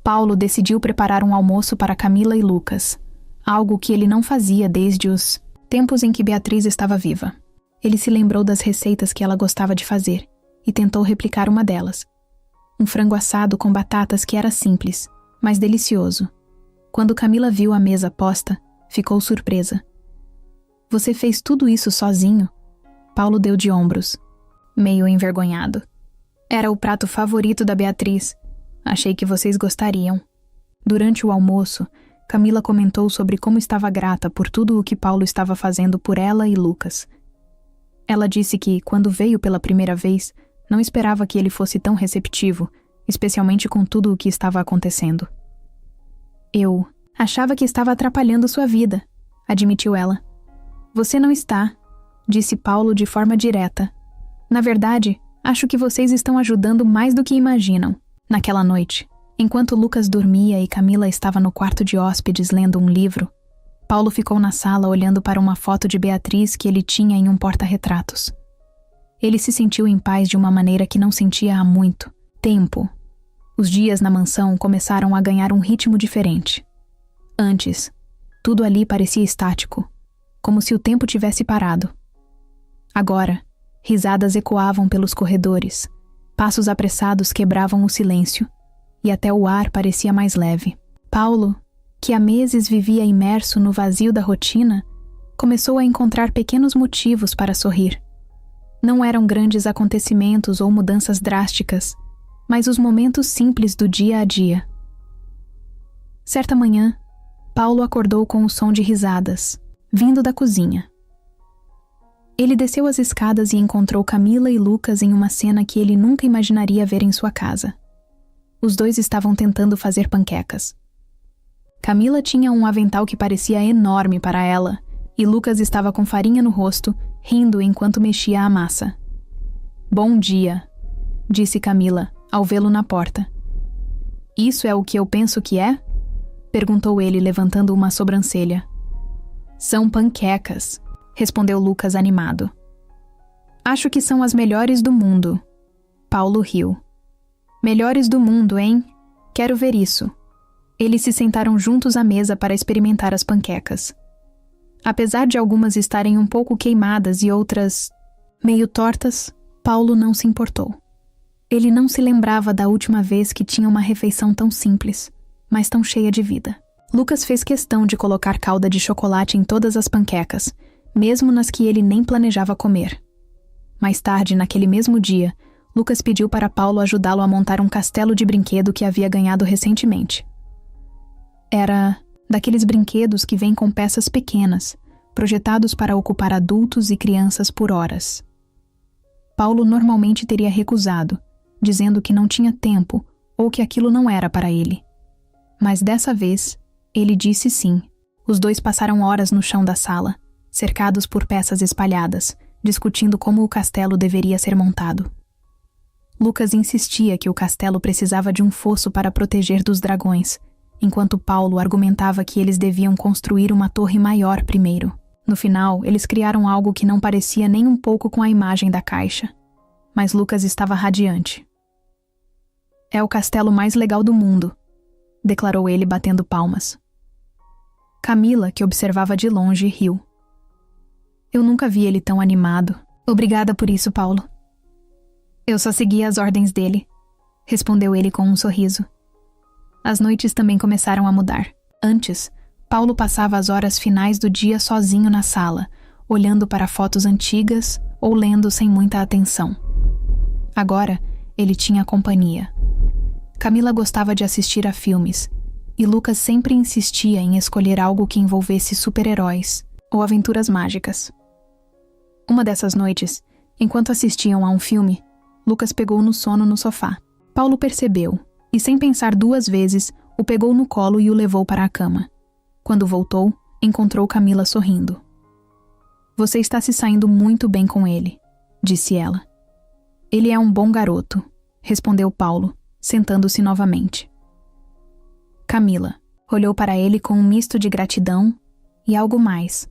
Paulo decidiu preparar um almoço para Camila e Lucas, algo que ele não fazia desde os tempos em que Beatriz estava viva. Ele se lembrou das receitas que ela gostava de fazer e tentou replicar uma delas. Um frango assado com batatas que era simples, mas delicioso. Quando Camila viu a mesa posta, ficou surpresa. "Você fez tudo isso sozinho?" Paulo deu de ombros, meio envergonhado. "Era o prato favorito da Beatriz. Achei que vocês gostariam." Durante o almoço, Camila comentou sobre como estava grata por tudo o que Paulo estava fazendo por ela e Lucas. Ela disse que, quando veio pela primeira vez, não esperava que ele fosse tão receptivo, especialmente com tudo o que estava acontecendo. "Eu achava que estava atrapalhando sua vida", admitiu ela. "Você não está", disse Paulo de forma direta. "Na verdade, acho que vocês estão ajudando mais do que imaginam." Naquela noite, enquanto Lucas dormia e Camila estava no quarto de hóspedes lendo um livro, Paulo ficou na sala olhando para uma foto de Beatriz que ele tinha em um porta-retratos. Ele se sentiu em paz de uma maneira que não sentia há muito tempo. Os dias na mansão começaram a ganhar um ritmo diferente. Antes, tudo ali parecia estático, como se o tempo tivesse parado. Agora, risadas ecoavam pelos corredores, passos apressados quebravam o silêncio, e até o ar parecia mais leve. Paulo, que há meses vivia imerso no vazio da rotina, começou a encontrar pequenos motivos para sorrir. Não eram grandes acontecimentos ou mudanças drásticas, mas os momentos simples do dia a dia. Certa manhã, Paulo acordou com o som de risadas, vindo da cozinha. Ele desceu as escadas e encontrou Camila e Lucas em uma cena que ele nunca imaginaria ver em sua casa. Os dois estavam tentando fazer panquecas. Camila tinha um avental que parecia enorme para ela, e Lucas estava com farinha no rosto rindo enquanto mexia a massa. Bom dia, disse Camila, ao vê-lo na porta. Isso é o que eu penso que é? Perguntou ele, levantando uma sobrancelha. São panquecas, respondeu Lucas animado. Acho que são as melhores do mundo. Paulo riu. Melhores do mundo, hein? Quero ver isso. Eles se sentaram juntos à mesa para experimentar as panquecas. Apesar de algumas estarem um pouco queimadas e outras meio tortas, Paulo não se importou. Ele não se lembrava da última vez que tinha uma refeição tão simples, mas tão cheia de vida. Lucas fez questão de colocar calda de chocolate em todas as panquecas, mesmo nas que ele nem planejava comer. Mais tarde, naquele mesmo dia, Lucas pediu para Paulo ajudá-lo a montar um castelo de brinquedo que havia ganhado recentemente. Era daqueles brinquedos que vêm com peças pequenas, projetados para ocupar adultos e crianças por horas. Paulo normalmente teria recusado, dizendo que não tinha tempo ou que aquilo não era para ele. Mas dessa vez, ele disse sim. Os dois passaram horas no chão da sala, cercados por peças espalhadas, discutindo como o castelo deveria ser montado. Lucas insistia que o castelo precisava de um fosso para proteger dos dragões, enquanto Paulo argumentava que eles deviam construir uma torre maior primeiro. No final, eles criaram algo que não parecia nem um pouco com a imagem da caixa. Mas Lucas estava radiante. É o castelo mais legal do mundo, declarou ele batendo palmas. Camila, que observava de longe, riu. Eu nunca vi ele tão animado. Obrigada por isso, Paulo. Eu só seguia as ordens dele, respondeu ele com um sorriso. As noites também começaram a mudar. Antes, Paulo passava as horas finais do dia sozinho na sala, olhando para fotos antigas ou lendo sem muita atenção. Agora, ele tinha companhia. Camila gostava de assistir a filmes, e Lucas sempre insistia em escolher algo que envolvesse super-heróis ou aventuras mágicas. Uma dessas noites, enquanto assistiam a um filme, Lucas pegou no sono no sofá. Paulo percebeu, e sem pensar duas vezes, o pegou no colo e o levou para a cama. Quando voltou, encontrou Camila sorrindo. Você está se saindo muito bem com ele, disse ela. Ele é um bom garoto, respondeu Paulo, sentando-se novamente. Camila olhou para ele com um misto de gratidão e algo mais,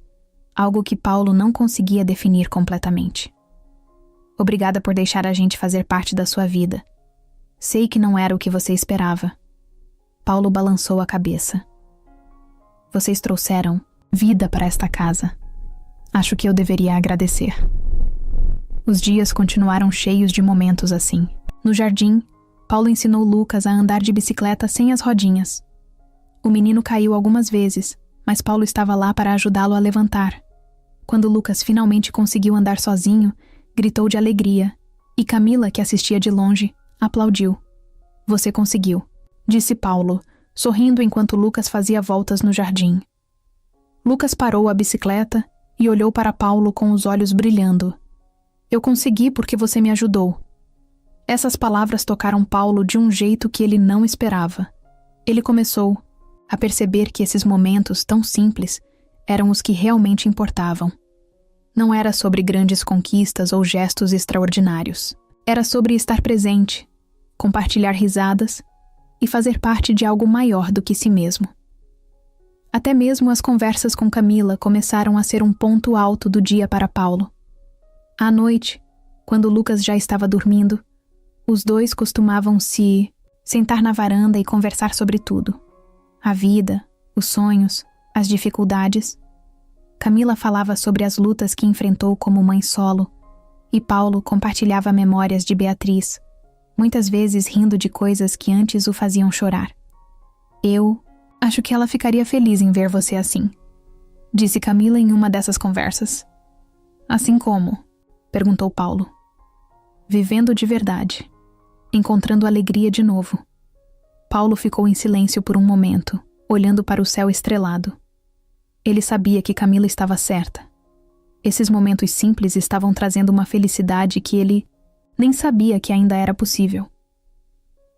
algo que Paulo não conseguia definir completamente. Obrigada por deixar a gente fazer parte da sua vida. Sei que não era o que você esperava. Paulo balançou a cabeça. Vocês trouxeram vida para esta casa. Acho que eu deveria agradecer. Os dias continuaram cheios de momentos assim. No jardim, Paulo ensinou Lucas a andar de bicicleta sem as rodinhas. O menino caiu algumas vezes, mas Paulo estava lá para ajudá-lo a levantar. Quando Lucas finalmente conseguiu andar sozinho, gritou de alegria, e Camila, que assistia de longe, aplaudiu. Você conseguiu, disse Paulo, sorrindo enquanto Lucas fazia voltas no jardim. Lucas parou a bicicleta e olhou para Paulo com os olhos brilhando. Eu consegui porque você me ajudou. Essas palavras tocaram Paulo de um jeito que ele não esperava. Ele começou a perceber que esses momentos tão simples eram os que realmente importavam. Não era sobre grandes conquistas ou gestos extraordinários. Era sobre estar presente, compartilhar risadas e fazer parte de algo maior do que si mesmo. Até mesmo as conversas com Camila começaram a ser um ponto alto do dia para Paulo. À noite, quando Lucas já estava dormindo, os dois costumavam se sentar na varanda e conversar sobre tudo. A vida, os sonhos, as dificuldades. Camila falava sobre as lutas que enfrentou como mãe solo, e Paulo compartilhava memórias de Beatriz, muitas vezes rindo de coisas que antes o faziam chorar. Eu acho que ela ficaria feliz em ver você assim, disse Camila em uma dessas conversas. Assim como? Perguntou Paulo. Vivendo de verdade, encontrando alegria de novo. Paulo ficou em silêncio por um momento, olhando para o céu estrelado. Ele sabia que Camila estava certa. Esses momentos simples estavam trazendo uma felicidade que ele nem sabia que ainda era possível.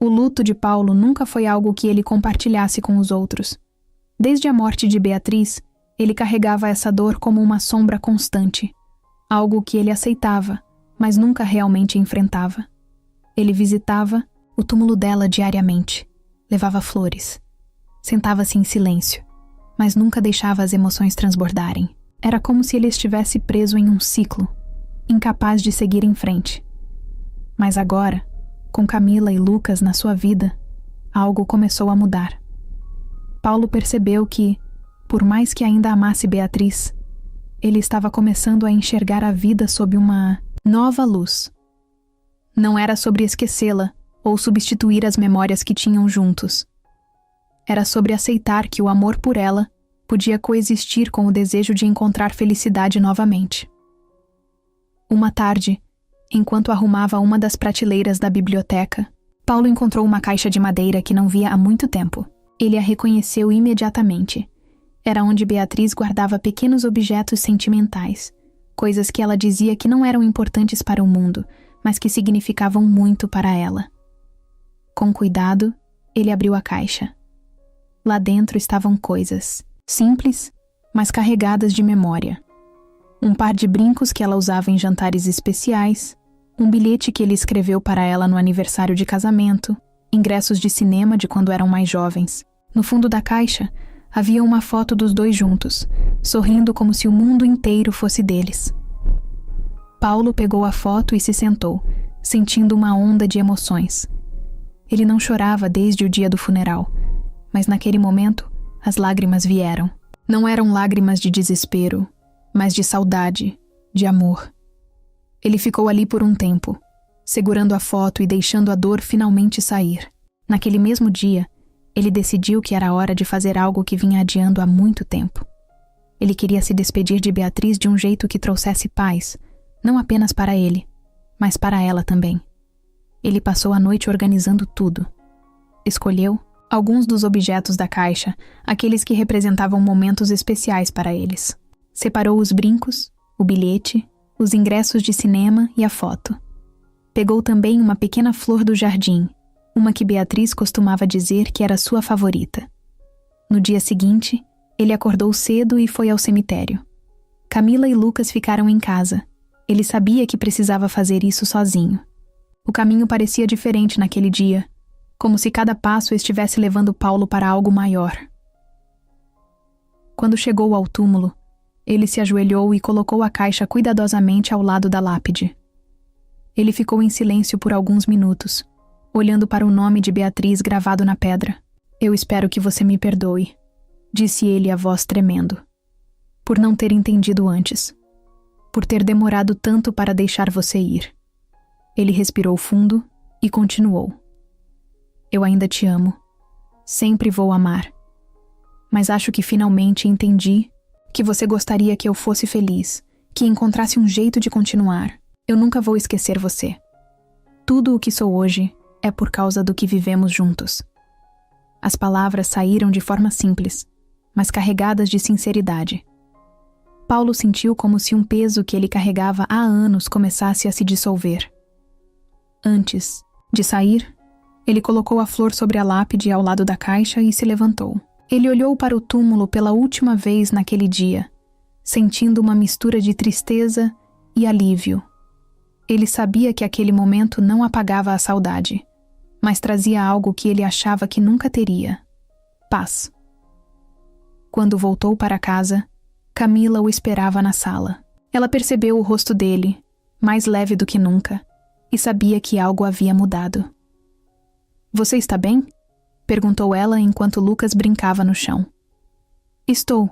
O luto de Paulo nunca foi algo que ele compartilhasse com os outros. Desde a morte de Beatriz, ele carregava essa dor como uma sombra constante. algo que ele aceitava, mas nunca realmente enfrentava. Ele visitava o túmulo dela diariamente, levava flores, sentava-se em silêncio, mas nunca deixava as emoções transbordarem. Era como se ele estivesse preso em um ciclo, incapaz de seguir em frente. Mas agora, com Camila e Lucas na sua vida, algo começou a mudar. Paulo percebeu que, por mais que ainda amasse Beatriz, ele estava começando a enxergar a vida sob uma nova luz. Não era sobre esquecê-la ou substituir as memórias que tinham juntos. Era sobre aceitar que o amor por ela podia coexistir com o desejo de encontrar felicidade novamente. Uma tarde, enquanto arrumava uma das prateleiras da biblioteca, Paulo encontrou uma caixa de madeira que não via há muito tempo. Ele a reconheceu imediatamente. Era onde Beatriz guardava pequenos objetos sentimentais, coisas que ela dizia que não eram importantes para o mundo, mas que significavam muito para ela. Com cuidado, ele abriu a caixa. Lá dentro estavam coisas simples, mas carregadas de memória. Um par de brincos que ela usava em jantares especiais, um bilhete que ele escreveu para ela no aniversário de casamento, ingressos de cinema de quando eram mais jovens. No fundo da caixa, havia uma foto dos dois juntos, sorrindo como se o mundo inteiro fosse deles. Paulo pegou a foto e se sentou, sentindo uma onda de emoções. Ele não chorava desde o dia do funeral, mas naquele momento, as lágrimas vieram. Não eram lágrimas de desespero, mas de saudade, de amor. Ele ficou ali por um tempo, segurando a foto e deixando a dor finalmente sair. Naquele mesmo dia, ele decidiu que era hora de fazer algo que vinha adiando há muito tempo. Ele queria se despedir de Beatriz de um jeito que trouxesse paz, não apenas para ele, mas para ela também. Ele passou a noite organizando tudo. Escolheu alguns dos objetos da caixa, aqueles que representavam momentos especiais para eles. Separou os brincos, o bilhete, os ingressos de cinema e a foto. Pegou também uma pequena flor do jardim, uma que Beatriz costumava dizer que era sua favorita. No dia seguinte, ele acordou cedo e foi ao cemitério. Camila e Lucas ficaram em casa. Ele sabia que precisava fazer isso sozinho. O caminho parecia diferente naquele dia, como se cada passo estivesse levando Paulo para algo maior. Quando chegou ao túmulo, ele se ajoelhou e colocou a caixa cuidadosamente ao lado da lápide. Ele ficou em silêncio por alguns minutos, olhando para o nome de Beatriz gravado na pedra. "Eu espero que você me perdoe", disse ele, a voz tremendo, "por não ter entendido antes, por ter demorado tanto para deixar você ir." Ele respirou fundo e continuou. "Eu ainda te amo. Sempre vou amar. Mas acho que finalmente entendi que você gostaria que eu fosse feliz, que encontrasse um jeito de continuar. Eu nunca vou esquecer você. Tudo o que sou hoje é por causa do que vivemos juntos." As palavras saíram de forma simples, mas carregadas de sinceridade. Paulo sentiu como se um peso que ele carregava há anos começasse a se dissolver. Antes de sair, ele colocou a flor sobre a lápide ao lado da caixa e se levantou. Ele olhou para o túmulo pela última vez naquele dia, sentindo uma mistura de tristeza e alívio. Ele sabia que aquele momento não apagava a saudade, mas trazia algo que ele achava que nunca teria: paz. Quando voltou para casa, Camila o esperava na sala. Ela percebeu o rosto dele, mais leve do que nunca, e sabia que algo havia mudado. "Você está bem?" perguntou ela enquanto Lucas brincava no chão. "Estou",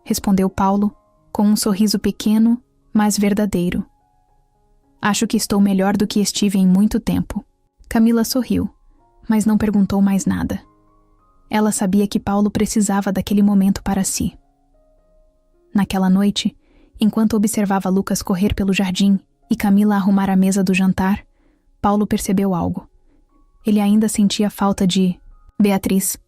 respondeu Paulo, com um sorriso pequeno, mas verdadeiro. "Acho que estou melhor do que estive em muito tempo." Camila sorriu, mas não perguntou mais nada. Ela sabia que Paulo precisava daquele momento para si. Naquela noite, enquanto observava Lucas correr pelo jardim e Camila arrumar a mesa do jantar, Paulo percebeu algo. Ele ainda sentia falta de Beatriz,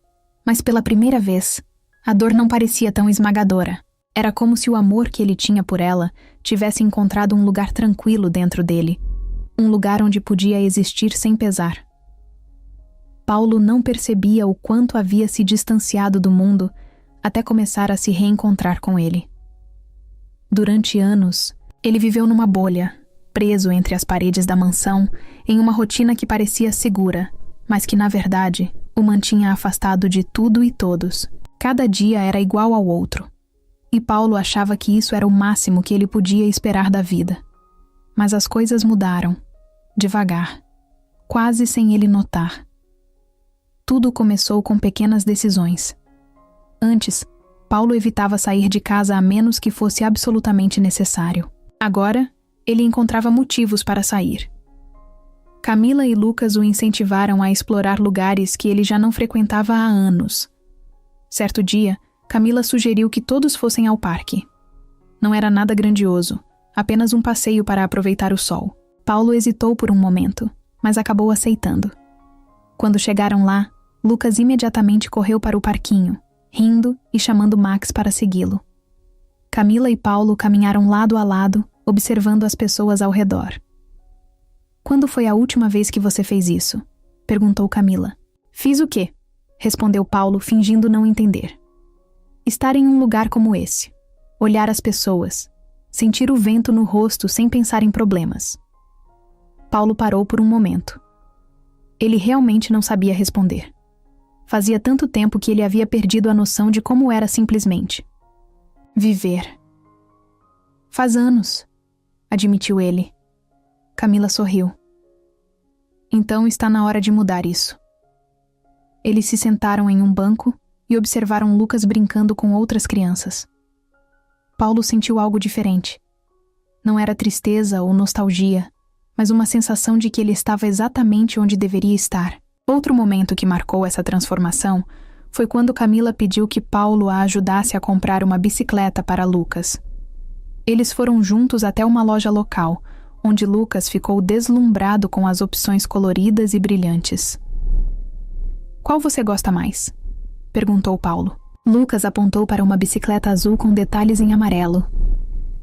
mas pela primeira vez, a dor não parecia tão esmagadora. Era como se o amor que ele tinha por ela tivesse encontrado um lugar tranquilo dentro dele, um lugar onde podia existir sem pesar. Paulo não percebia o quanto havia se distanciado do mundo até começar a se reencontrar com ele. Durante anos, Ele viveu numa bolha, preso entre as paredes da mansão, em uma rotina que parecia segura, mas que, na verdade, o mantinha afastado de tudo e todos. Cada dia era igual ao outro. E Paulo achava que isso era o máximo que ele podia esperar da vida. Mas as coisas mudaram, devagar, quase sem ele notar. Tudo começou com pequenas decisões. Antes, Paulo evitava sair de casa a menos que fosse absolutamente necessário. Agora, ele encontrava motivos para sair. Camila e Lucas o incentivaram a explorar lugares que ele já não frequentava há anos. Certo dia, Camila sugeriu que todos fossem ao parque. Não era nada grandioso, apenas um passeio para aproveitar o sol. Paulo hesitou por um momento, mas acabou aceitando. Quando chegaram lá, Lucas imediatamente correu para o parquinho, rindo e chamando Max para segui-lo. Camila e Paulo caminharam lado a lado, observando as pessoas ao redor. "Quando foi a última vez que você fez isso?" perguntou Camila. "Fiz o quê?" respondeu Paulo, fingindo não entender. "Estar em um lugar como esse. Olhar as pessoas. Sentir o vento no rosto sem pensar em problemas." Paulo parou por um momento. Ele realmente não sabia responder. Fazia tanto tempo que ele havia perdido a noção de como era simplesmente viver. "Faz anos", admitiu ele. Camila sorriu. "Então está na hora de mudar isso." Eles se sentaram em um banco e observaram Lucas brincando com outras crianças. Paulo sentiu algo diferente. Não era tristeza ou nostalgia, mas uma sensação de que ele estava exatamente onde deveria estar. Outro momento que marcou essa transformação foi quando Camila pediu que Paulo a ajudasse a comprar uma bicicleta para Lucas. Eles foram juntos até uma loja local, onde Lucas ficou deslumbrado com as opções coloridas e brilhantes. "Qual você gosta mais?" perguntou Paulo. Lucas apontou para uma bicicleta azul com detalhes em amarelo.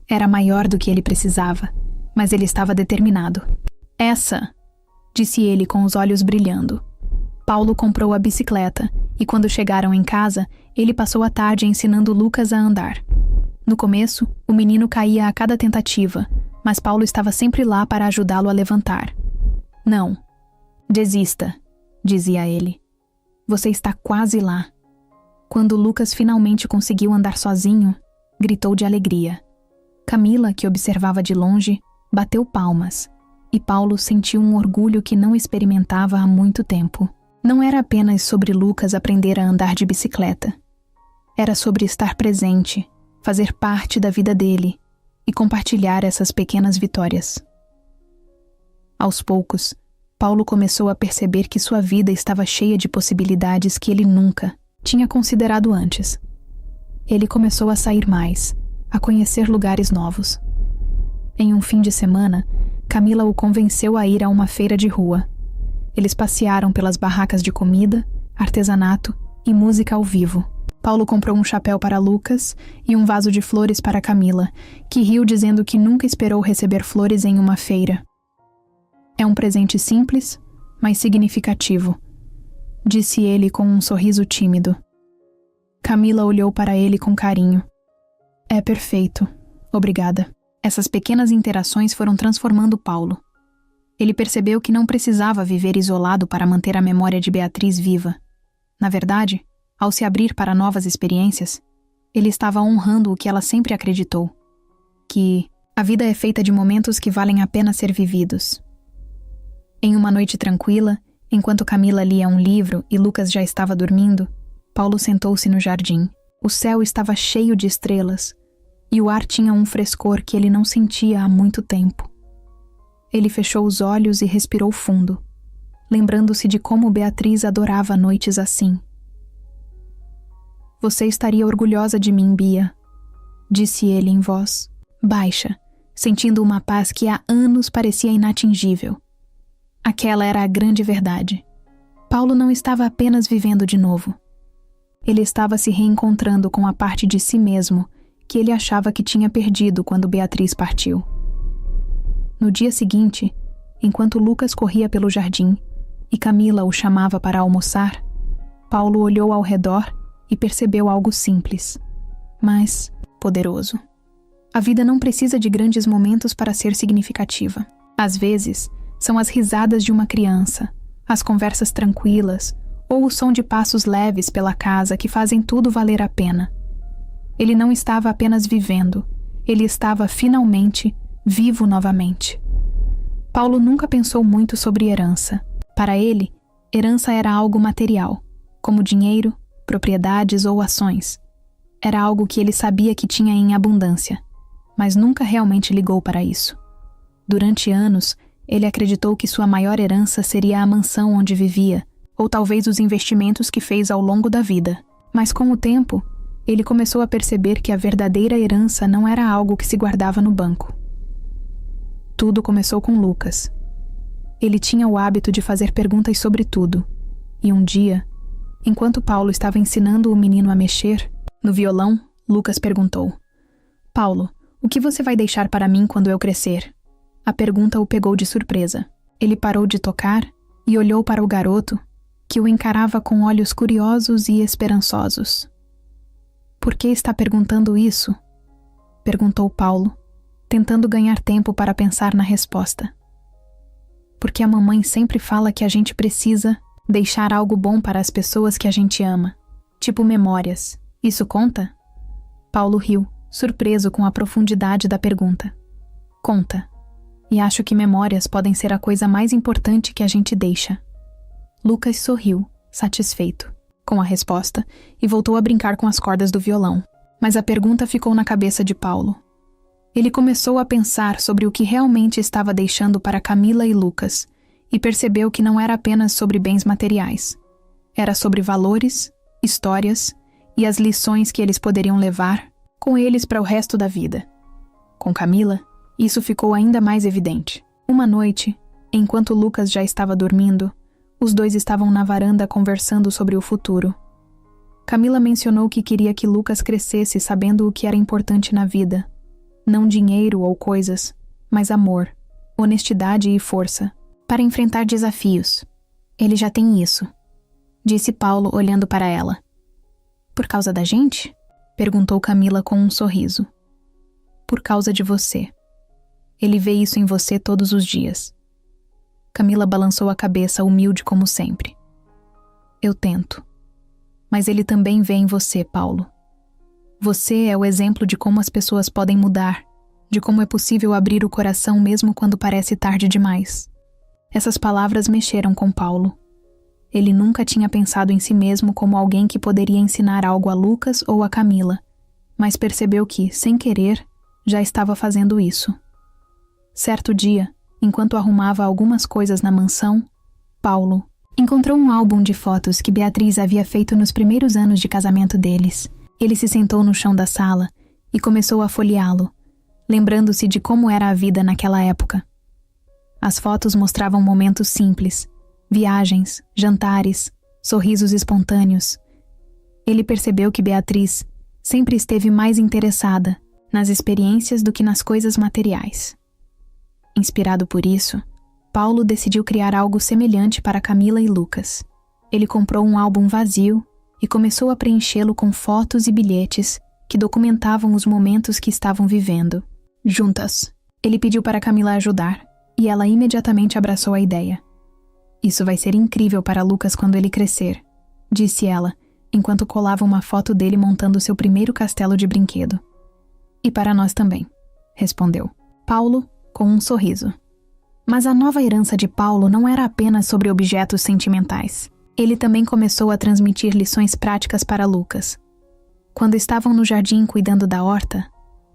Era maior do que ele precisava, mas ele estava determinado. "Essa!" disse ele com os olhos brilhando. Paulo comprou a bicicleta e quando chegaram em casa, ele passou a tarde ensinando Lucas a andar. No começo, o menino caía a cada tentativa, mas Paulo estava sempre lá para ajudá-lo a levantar. "Não, desista", dizia ele. "Você está quase lá." Quando Lucas finalmente conseguiu andar sozinho, gritou de alegria. Camila, que observava de longe, bateu palmas, e Paulo sentiu um orgulho que não experimentava há muito tempo. Não era apenas sobre Lucas aprender a andar de bicicleta. Era sobre estar presente, fazer parte da vida dele e compartilhar essas pequenas vitórias. Aos poucos, Paulo começou a perceber que sua vida estava cheia de possibilidades que ele nunca tinha considerado antes. Ele começou a sair mais, a conhecer lugares novos. Em um fim de semana, Camila o convenceu a ir a uma feira de rua. Eles passearam pelas barracas de comida, artesanato e música ao vivo. Paulo comprou um chapéu para Lucas e um vaso de flores para Camila, que riu dizendo que nunca esperou receber flores em uma feira. "É um presente simples, mas significativo", disse ele com um sorriso tímido. Camila olhou para ele com carinho. "É perfeito, obrigada." Essas pequenas interações foram transformando Paulo. Ele percebeu que não precisava viver isolado para manter a memória de Beatriz viva. Na verdade, ao se abrir para novas experiências, ele estava honrando o que ela sempre acreditou: que a vida é feita de momentos que valem a pena ser vividos. Em uma noite tranquila, enquanto Camila lia um livro e Lucas já estava dormindo, Paulo sentou-se no jardim. O céu estava cheio de estrelas e o ar tinha um frescor que ele não sentia há muito tempo. Ele fechou os olhos e respirou fundo, lembrando-se de como Beatriz adorava noites assim. "Você estaria orgulhosa de mim, Bia", disse ele em voz baixa, sentindo uma paz que há anos parecia inatingível. Aquela era a grande verdade. Paulo não estava apenas vivendo de novo. Ele estava se reencontrando com a parte de si mesmo que ele achava que tinha perdido quando Beatriz partiu. No dia seguinte, enquanto Lucas corria pelo jardim e Camila o chamava para almoçar, Paulo olhou ao redor e percebeu algo simples, mas poderoso. A vida não precisa de grandes momentos para ser significativa. Às vezes, são as risadas de uma criança, as conversas tranquilas, ou o som de passos leves pela casa que fazem tudo valer a pena. Ele não estava apenas vivendo, ele estava finalmente vivo novamente. Paulo nunca pensou muito sobre herança. Para ele, herança era algo material, como dinheiro, propriedades ou ações. Era algo que ele sabia que tinha em abundância, mas nunca realmente ligou para isso. Durante anos, ele acreditou que sua maior herança seria a mansão onde vivia, ou talvez os investimentos que fez ao longo da vida. Mas com o tempo, ele começou a perceber que a verdadeira herança não era algo que se guardava no banco. Tudo começou com Lucas. Ele tinha o hábito de fazer perguntas sobre tudo, e um dia, enquanto Paulo estava ensinando o menino a mexer, no violão, Lucas perguntou: "Paulo, o que você vai deixar para mim quando eu crescer?" A pergunta o pegou de surpresa. Ele parou de tocar e olhou para o garoto, que o encarava com olhos curiosos e esperançosos. "Por que está perguntando isso?" perguntou Paulo, tentando ganhar tempo para pensar na resposta. "Porque a mamãe sempre fala que a gente precisa deixar algo bom para as pessoas que a gente ama, tipo memórias. Isso conta?" Paulo riu, surpreso com a profundidade da pergunta. "Conta. E acho que memórias podem ser a coisa mais importante que a gente deixa." Lucas sorriu, satisfeito, com a resposta, e voltou a brincar com as cordas do violão. Mas a pergunta ficou na cabeça de Paulo. Ele começou a pensar sobre o que realmente estava deixando para Camila e Lucas, e percebeu que não era apenas sobre bens materiais. Era sobre valores, histórias e as lições que eles poderiam levar com eles para o resto da vida. Com Camila, isso ficou ainda mais evidente. Uma noite, enquanto Lucas já estava dormindo, os dois estavam na varanda conversando sobre o futuro. Camila mencionou que queria que Lucas crescesse sabendo o que era importante na vida. Não dinheiro ou coisas, mas amor, honestidade e força, para enfrentar desafios. "Ele já tem isso", disse Paulo olhando para ela. "Por causa da gente?" perguntou Camila com um sorriso. "Por causa de você. Ele vê isso em você todos os dias." Camila balançou a cabeça, humilde como sempre. "Eu tento. Mas ele também vê em você, Paulo. Você é o exemplo de como as pessoas podem mudar, de como é possível abrir o coração mesmo quando parece tarde demais." Essas palavras mexeram com Paulo. Ele nunca tinha pensado em si mesmo como alguém que poderia ensinar algo a Lucas ou a Camila, mas percebeu que, sem querer, já estava fazendo isso. Certo dia, enquanto arrumava algumas coisas na mansão, Paulo encontrou um álbum de fotos que Beatriz havia feito nos primeiros anos de casamento deles. Ele se sentou no chão da sala e começou a folheá-lo, lembrando-se de como era a vida naquela época. As fotos mostravam momentos simples, viagens, jantares, sorrisos espontâneos. Ele percebeu que Beatriz sempre esteve mais interessada nas experiências do que nas coisas materiais. Inspirado por isso, Paulo decidiu criar algo semelhante para Camila e Lucas. Ele comprou um álbum vazio e começou a preenchê-lo com fotos e bilhetes que documentavam os momentos que estavam vivendo. Juntas, ele pediu para Camila ajudar, e ela imediatamente abraçou a ideia. "Isso vai ser incrível para Lucas quando ele crescer", disse ela, enquanto colava uma foto dele montando seu primeiro castelo de brinquedo. "E para nós também", respondeu Paulo, com um sorriso. Mas a nova herança de Paulo não era apenas sobre objetos sentimentais. Ele também começou a transmitir lições práticas para Lucas. Quando estavam no jardim cuidando da horta,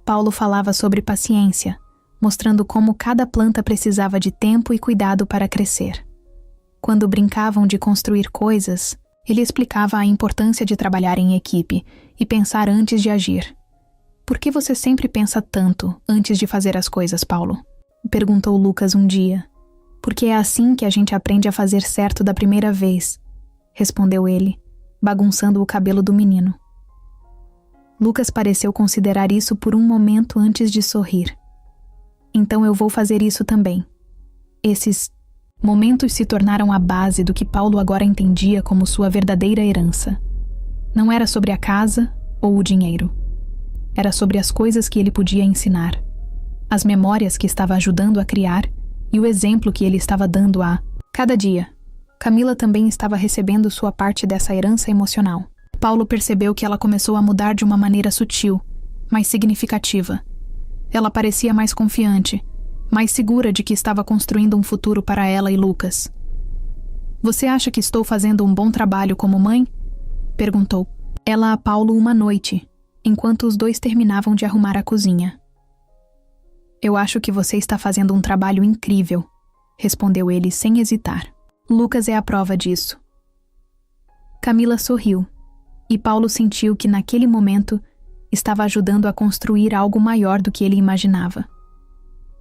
Paulo falava sobre paciência, mostrando como cada planta precisava de tempo e cuidado para crescer. Quando brincavam de construir coisas, ele explicava a importância de trabalhar em equipe e pensar antes de agir. "Por que você sempre pensa tanto antes de fazer as coisas, Paulo?" perguntou Lucas um dia. "Porque é assim que a gente aprende a fazer certo da primeira vez", respondeu ele, bagunçando o cabelo do menino. Lucas pareceu considerar isso por um momento antes de sorrir. "Então eu vou fazer isso também." Esses momentos se tornaram a base do que Paulo agora entendia como sua verdadeira herança. Não era sobre a casa ou o dinheiro. era sobre as coisas que ele podia ensinar, as memórias que estava ajudando a criar e o exemplo que ele estava dando a cada dia. Camila também estava recebendo sua parte dessa herança emocional. Paulo percebeu que ela começou a mudar de uma maneira sutil, mais significativa. Ela parecia mais confiante, mais segura de que estava construindo um futuro para ela e Lucas. "Você acha que estou fazendo um bom trabalho como mãe?" perguntou ela a Paulo uma noite, enquanto os dois terminavam de arrumar a cozinha. "Eu acho que você está fazendo um trabalho incrível", respondeu ele sem hesitar. "Lucas é a prova disso." Camila sorriu, e Paulo sentiu que naquele momento estava ajudando a construir algo maior do que ele imaginava.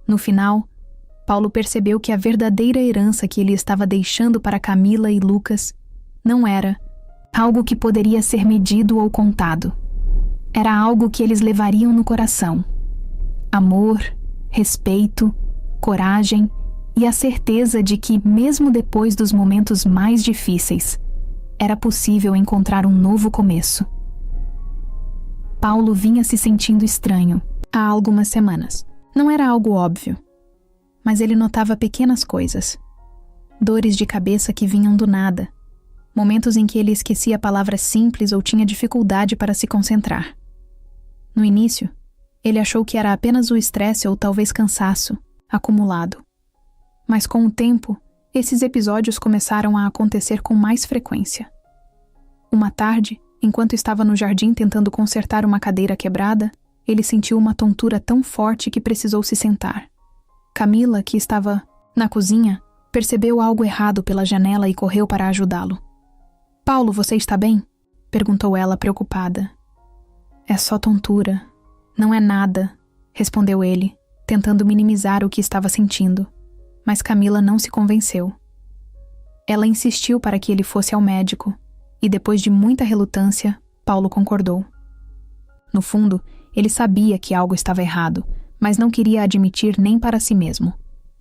No final, Paulo percebeu que a verdadeira herança que ele estava deixando para Camila e Lucas não era algo que poderia ser medido ou contado. Era algo que eles levariam no coração. Amor, respeito, coragem e a certeza de que, mesmo depois dos momentos mais difíceis, era possível encontrar um novo começo. Paulo vinha se sentindo estranho há algumas semanas. Não era algo óbvio, mas ele notava pequenas coisas. Dores de cabeça que vinham do nada, momentos em que ele esquecia palavras simples ou tinha dificuldade para se concentrar. No início, ele achou que era apenas o estresse ou talvez cansaço acumulado. Mas com o tempo, esses episódios começaram a acontecer com mais frequência. Uma tarde, enquanto estava no jardim tentando consertar uma cadeira quebrada, ele sentiu uma tontura tão forte que precisou se sentar. Camila, que estava na cozinha, percebeu algo errado pela janela e correu para ajudá-lo. "Paulo, você está bem?" perguntou ela preocupada. "É só tontura. Não é nada", respondeu ele, tentando minimizar o que estava sentindo. Mas Camila não se convenceu. Ela insistiu para que ele fosse ao médico, e depois de muita relutância, Paulo concordou. No fundo, ele sabia que algo estava errado, mas não queria admitir nem para si mesmo.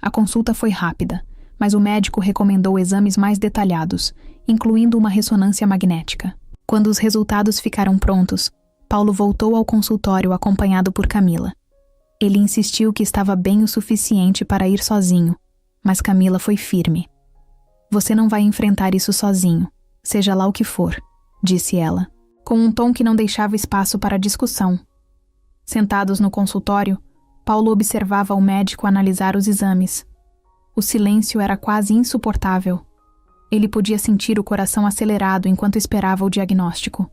A consulta foi rápida, mas o médico recomendou exames mais detalhados, incluindo uma ressonância magnética. Quando os resultados ficaram prontos, Paulo voltou ao consultório acompanhado por Camila. Ele insistiu que estava bem o suficiente para ir sozinho, mas Camila foi firme. "Você não vai enfrentar isso sozinho, seja lá o que for", disse ela, com um tom que não deixava espaço para discussão. Sentados no consultório, Paulo observava o médico analisar os exames. O silêncio era quase insuportável. Ele podia sentir o coração acelerado enquanto esperava o diagnóstico.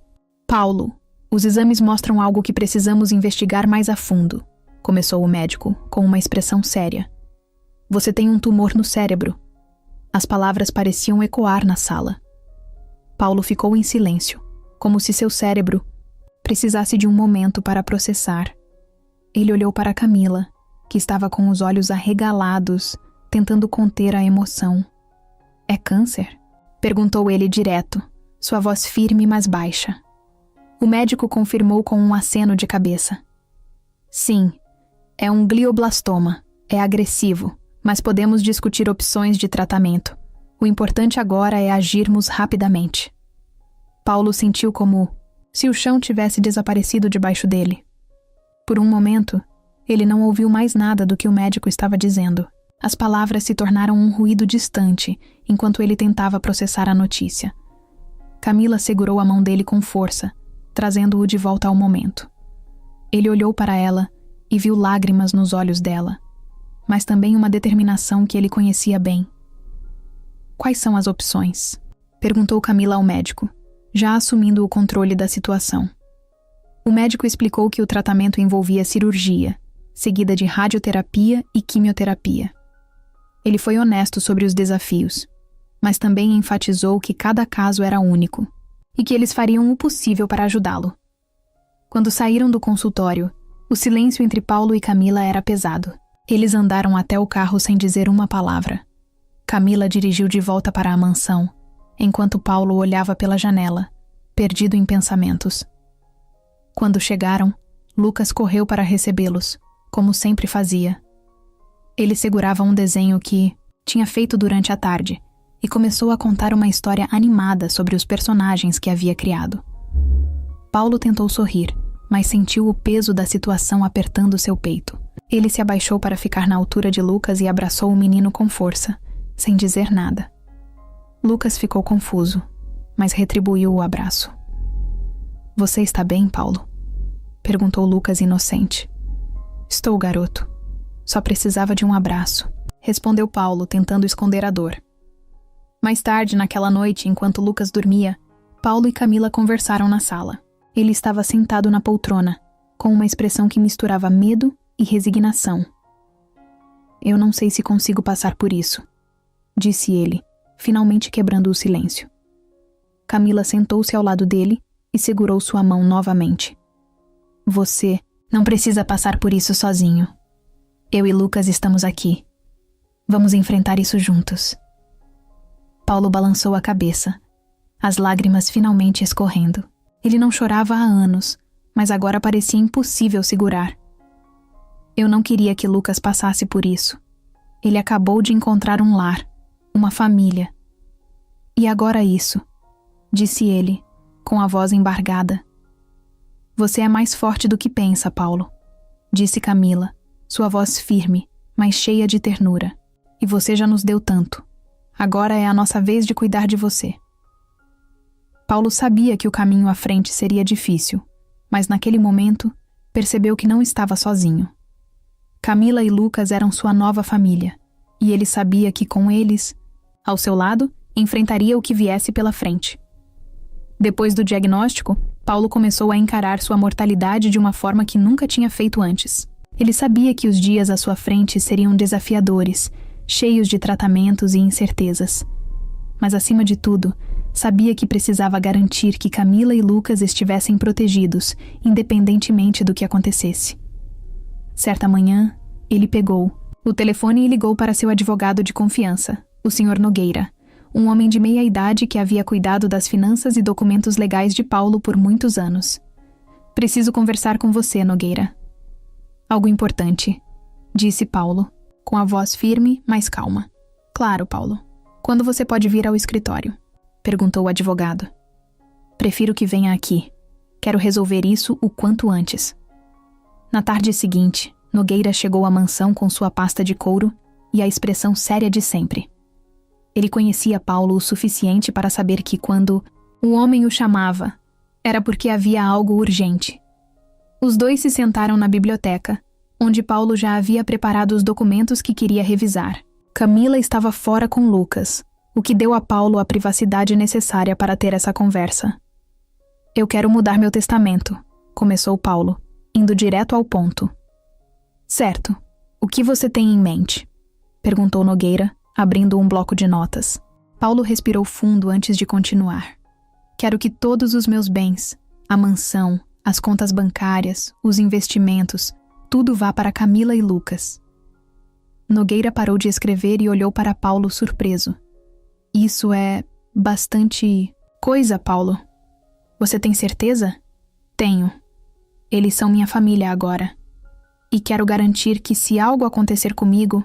"Paulo, os exames mostram algo que precisamos investigar mais a fundo", começou o médico, com uma expressão séria. "Você tem um tumor no cérebro." As palavras pareciam ecoar na sala. Paulo ficou em silêncio, como se seu cérebro precisasse de um momento para processar. Ele olhou para Camila, que estava com os olhos arregalados, tentando conter a emoção. "É câncer?" perguntou ele direto, sua voz firme mas baixa. O médico confirmou com um aceno de cabeça. "Sim, é um glioblastoma. É agressivo, mas podemos discutir opções de tratamento. O importante agora é agirmos rapidamente." Paulo sentiu como se o chão tivesse desaparecido debaixo dele. Por um momento, ele não ouviu mais nada do que o médico estava dizendo. As palavras se tornaram um ruído distante enquanto ele tentava processar a notícia. Camila segurou a mão dele com força, trazendo-o de volta ao momento. Ele olhou para ela e viu lágrimas nos olhos dela, mas também uma determinação que ele conhecia bem. "Quais são as opções?" perguntou Camila ao médico, já assumindo o controle da situação. O médico explicou que o tratamento envolvia cirurgia, seguida de radioterapia e quimioterapia. Ele foi honesto sobre os desafios, mas também enfatizou que cada caso era único e que eles fariam o possível para ajudá-lo. Quando saíram do consultório, o silêncio entre Paulo e Camila era pesado. Eles andaram até o carro sem dizer uma palavra. Camila dirigiu de volta para a mansão, enquanto Paulo olhava pela janela, perdido em pensamentos. Quando chegaram, Lucas correu para recebê-los, como sempre fazia. Ele segurava um desenho que tinha feito durante a tarde e começou a contar uma história animada sobre os personagens que havia criado. Paulo tentou sorrir, mas sentiu o peso da situação apertando seu peito. Ele se abaixou para ficar na altura de Lucas e abraçou o menino com força, sem dizer nada. Lucas ficou confuso, mas retribuiu o abraço. "Você está bem, Paulo?" perguntou Lucas inocente. "Estou, garoto. Só precisava de um abraço", respondeu Paulo, tentando esconder a dor. Mais tarde, naquela noite, enquanto Lucas dormia, Paulo e Camila conversaram na sala. Ele estava sentado na poltrona, com uma expressão que misturava medo e resignação. "Eu não sei se consigo passar por isso", disse ele, finalmente quebrando o silêncio. Camila sentou-se ao lado dele e segurou sua mão novamente. "Você não precisa passar por isso sozinho. Eu e Lucas estamos aqui. Vamos enfrentar isso juntos." Paulo balançou a cabeça, as lágrimas finalmente escorrendo. Ele não chorava há anos, mas agora parecia impossível segurar. "Eu não queria que Lucas passasse por isso. Ele acabou de encontrar um lar, uma família. E agora isso", disse ele, com a voz embargada. "Você é mais forte do que pensa, Paulo", disse Camila, sua voz firme, mas cheia de ternura. "E você já nos deu tanto. Agora é a nossa vez de cuidar de você." Paulo sabia que o caminho à frente seria difícil, mas naquele momento percebeu que não estava sozinho. Camila e Lucas eram sua nova família, e ele sabia que com eles, ao seu lado, enfrentaria o que viesse pela frente. Depois do diagnóstico, Paulo começou a encarar sua mortalidade de uma forma que nunca tinha feito antes. Ele sabia que os dias à sua frente seriam desafiadores, cheios de tratamentos e incertezas. Mas, acima de tudo, sabia que precisava garantir que Camila e Lucas estivessem protegidos, independentemente do que acontecesse. Certa manhã, ele pegou o telefone e ligou para seu advogado de confiança, o Sr. Nogueira, um homem de meia idade que havia cuidado das finanças e documentos legais de Paulo por muitos anos. "Preciso conversar com você, Nogueira." "Algo importante", disse Paulo, com a voz firme, mas calma. "Claro, Paulo. Quando você pode vir ao escritório?" perguntou o advogado. "Prefiro que venha aqui. Quero resolver isso o quanto antes." Na tarde seguinte, Nogueira chegou à mansão com sua pasta de couro e a expressão séria de sempre. Ele conhecia Paulo o suficiente para saber que quando o homem o chamava, era porque havia algo urgente. Os dois se sentaram na biblioteca, onde Paulo já havia preparado os documentos que queria revisar. Camila estava fora com Lucas, o que deu a Paulo a privacidade necessária para ter essa conversa. "Eu quero mudar meu testamento", começou Paulo, indo direto ao ponto. "Certo. O que você tem em mente?" perguntou Nogueira, abrindo um bloco de notas. Paulo respirou fundo antes de continuar. "Quero que todos os meus bens, a mansão, as contas bancárias, os investimentos, tudo vá para Camila e Lucas." Nogueira parou de escrever e olhou para Paulo surpreso. "Isso é bastante coisa, Paulo. Você tem certeza?" "Tenho. Eles são minha família agora. E quero garantir que se algo acontecer comigo,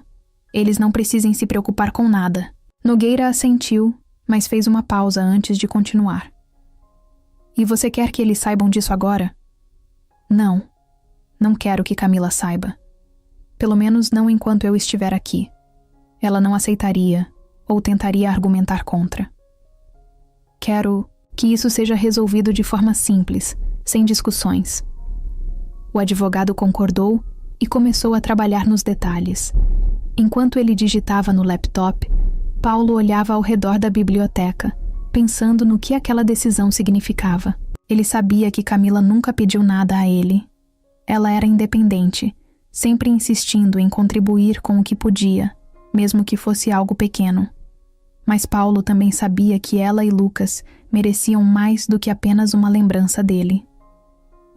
eles não precisem se preocupar com nada." Nogueira assentiu, mas fez uma pausa antes de continuar. "E você quer que eles saibam disso agora?" "Não. Não quero que Camila saiba. Pelo menos não enquanto eu estiver aqui. Ela não aceitaria ou tentaria argumentar contra. Quero que isso seja resolvido de forma simples, sem discussões." O advogado concordou e começou a trabalhar nos detalhes. Enquanto ele digitava no laptop, Paulo olhava ao redor da biblioteca, pensando no que aquela decisão significava. Ele sabia que Camila nunca pediu nada a ele. Ela era independente, sempre insistindo em contribuir com o que podia, mesmo que fosse algo pequeno. Mas Paulo também sabia que ela e Lucas mereciam mais do que apenas uma lembrança dele.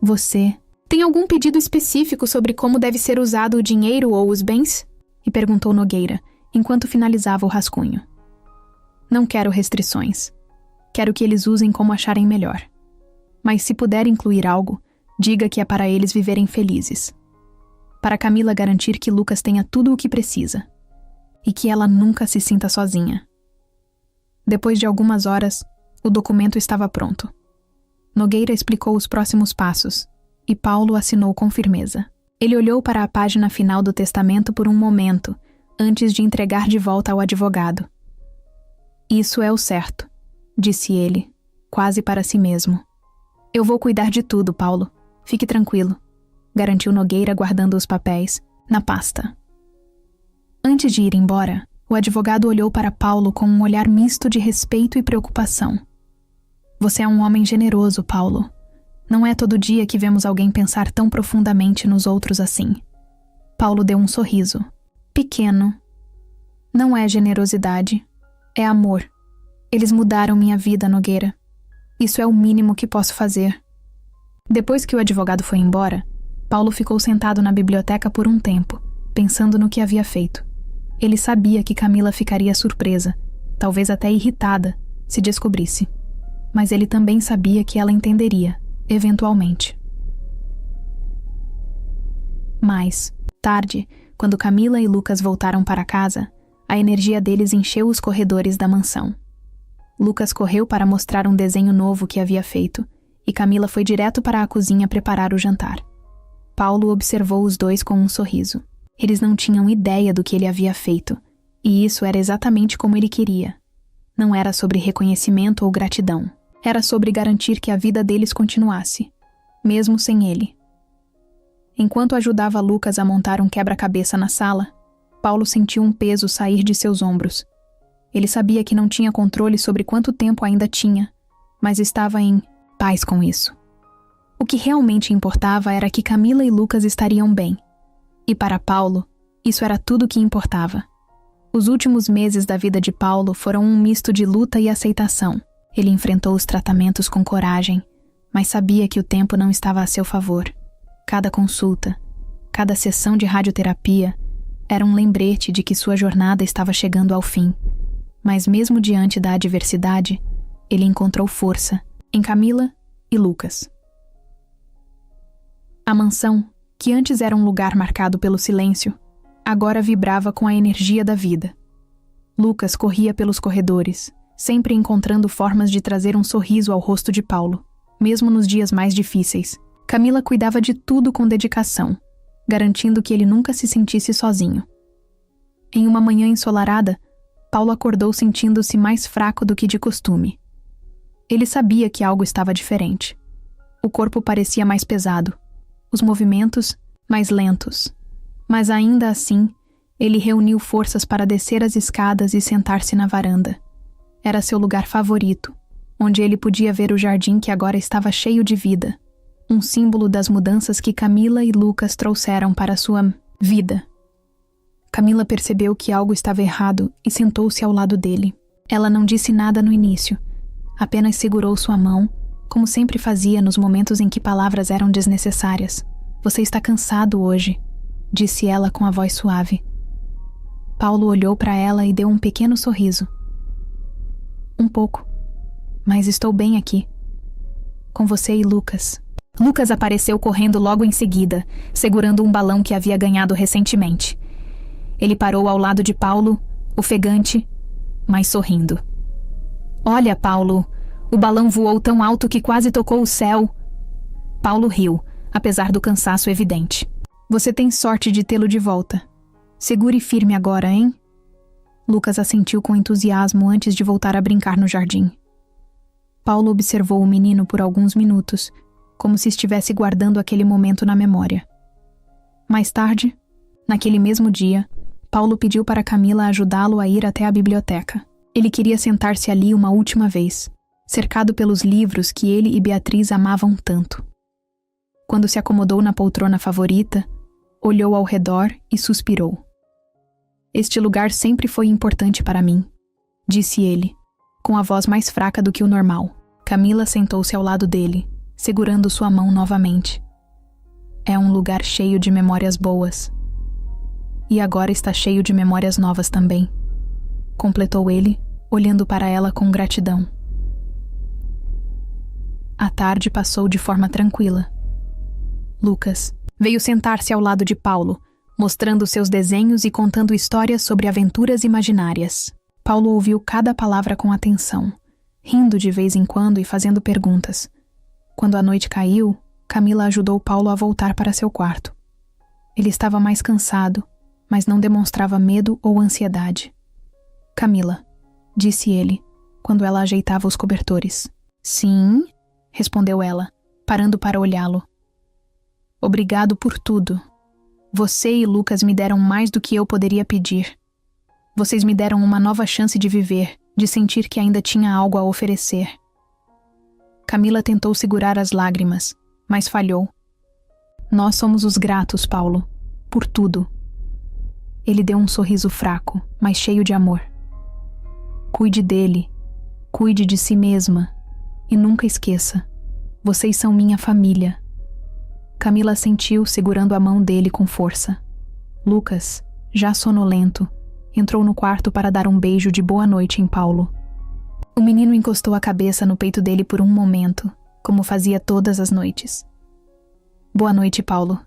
"Você tem algum pedido específico sobre como deve ser usado o dinheiro ou os bens?" e perguntou Nogueira, enquanto finalizava o rascunho. "Não quero restrições. Quero que eles usem como acharem melhor. Mas se puder incluir algo, diga que é para eles viverem felizes. Para Camila garantir que Lucas tenha tudo o que precisa. E que ela nunca se sinta sozinha." Depois de algumas horas, o documento estava pronto. Nogueira explicou os próximos passos, e Paulo assinou com firmeza. Ele olhou para a página final do testamento por um momento, antes de entregar de volta ao advogado. Isso é o certo, disse ele, quase para si mesmo. Eu vou cuidar de tudo, Paulo. Fique tranquilo, garantiu Nogueira guardando os papéis na pasta. Antes de ir embora, o advogado olhou para Paulo com um olhar misto de respeito e preocupação. Você é um homem generoso, Paulo. Não é todo dia que vemos alguém pensar tão profundamente nos outros assim. Paulo deu um sorriso. Pequeno. Não é generosidade. É amor. Eles mudaram minha vida, Nogueira. Isso é o mínimo que posso fazer. Depois que o advogado foi embora, Paulo ficou sentado na biblioteca por um tempo, pensando no que havia feito. Ele sabia que Camila ficaria surpresa, talvez até irritada, se descobrisse. Mas ele também sabia que ela entenderia, eventualmente. Mais tarde, quando Camila e Lucas voltaram para casa, a energia deles encheu os corredores da mansão. Lucas correu para mostrar um desenho novo que havia feito, e Camila foi direto para a cozinha preparar o jantar. Paulo observou os dois com um sorriso. Eles não tinham ideia do que ele havia feito, e isso era exatamente como ele queria. Não era sobre reconhecimento ou gratidão. Era sobre garantir que a vida deles continuasse, mesmo sem ele. Enquanto ajudava Lucas a montar um quebra-cabeça na sala, Paulo sentiu um peso sair de seus ombros. Ele sabia que não tinha controle sobre quanto tempo ainda tinha, mas estava em paz com isso. O que realmente importava era que Camila e Lucas estariam bem. E para Paulo, isso era tudo o que importava. Os últimos meses da vida de Paulo foram um misto de luta e aceitação. Ele enfrentou os tratamentos com coragem, mas sabia que o tempo não estava a seu favor. Cada consulta, cada sessão de radioterapia era um lembrete de que sua jornada estava chegando ao fim. Mas mesmo diante da adversidade, ele encontrou força em Camila e Lucas. A mansão, que antes era um lugar marcado pelo silêncio, agora vibrava com a energia da vida. Lucas corria pelos corredores, sempre encontrando formas de trazer um sorriso ao rosto de Paulo, mesmo nos dias mais difíceis. Camila cuidava de tudo com dedicação, garantindo que ele nunca se sentisse sozinho. Em uma manhã ensolarada, Paulo acordou sentindo-se mais fraco do que de costume. Ele sabia que algo estava diferente. O corpo parecia mais pesado, os movimentos mais lentos. Mas ainda assim, ele reuniu forças para descer as escadas e sentar-se na varanda. Era seu lugar favorito, onde ele podia ver o jardim que agora estava cheio de vida, um símbolo das mudanças que Camila e Lucas trouxeram para sua vida. Camila percebeu que algo estava errado e sentou-se ao lado dele. Ela não disse nada no início, apenas segurou sua mão, como sempre fazia nos momentos em que palavras eram desnecessárias. Você está cansado hoje, disse ela com a voz suave. Paulo olhou para ela e deu um pequeno sorriso. Um pouco, mas estou bem aqui. Com você e Lucas. Lucas apareceu correndo logo em seguida, segurando um balão que havia ganhado recentemente. Ele parou ao lado de Paulo, ofegante, mas sorrindo. Olha, Paulo, o balão voou tão alto que quase tocou o céu. Paulo riu, apesar do cansaço evidente. Você tem sorte de tê-lo de volta. Segure firme agora, hein? Lucas assentiu com entusiasmo antes de voltar a brincar no jardim. Paulo observou o menino por alguns minutos, como se estivesse guardando aquele momento na memória. Mais tarde, naquele mesmo dia, Paulo pediu para Camila ajudá-lo a ir até a biblioteca. Ele queria sentar-se ali uma última vez, cercado pelos livros que ele e Beatriz amavam tanto. Quando se acomodou na poltrona favorita, olhou ao redor e suspirou. Este lugar sempre foi importante para mim, disse ele, com a voz mais fraca do que o normal. Camila sentou-se ao lado dele, segurando sua mão novamente. É um lugar cheio de memórias boas. E agora está cheio de memórias novas também, completou ele, olhando para ela com gratidão. A tarde passou de forma tranquila. Lucas veio sentar-se ao lado de Paulo, mostrando seus desenhos e contando histórias sobre aventuras imaginárias. Paulo ouviu cada palavra com atenção, rindo de vez em quando e fazendo perguntas. Quando a noite caiu, Camila ajudou Paulo a voltar para seu quarto. Ele estava mais cansado, mas não demonstrava medo ou ansiedade. Camila, disse ele, quando ela ajeitava os cobertores. Sim, respondeu ela, parando para olhá-lo. Obrigado por tudo. Você e Lucas me deram mais do que eu poderia pedir. Vocês me deram uma nova chance de viver, de sentir que ainda tinha algo a oferecer. Camila tentou segurar as lágrimas, mas falhou. Nós somos os gratos, Paulo, por tudo. Ele deu um sorriso fraco, mas cheio de amor. Cuide dele, cuide de si mesma e nunca esqueça, vocês são minha família. Camila assentiu, segurando a mão dele com força. Lucas, já sonolento, entrou no quarto para dar um beijo de boa noite em Paulo. O menino encostou a cabeça no peito dele por um momento, como fazia todas as noites. Boa noite, Paulo.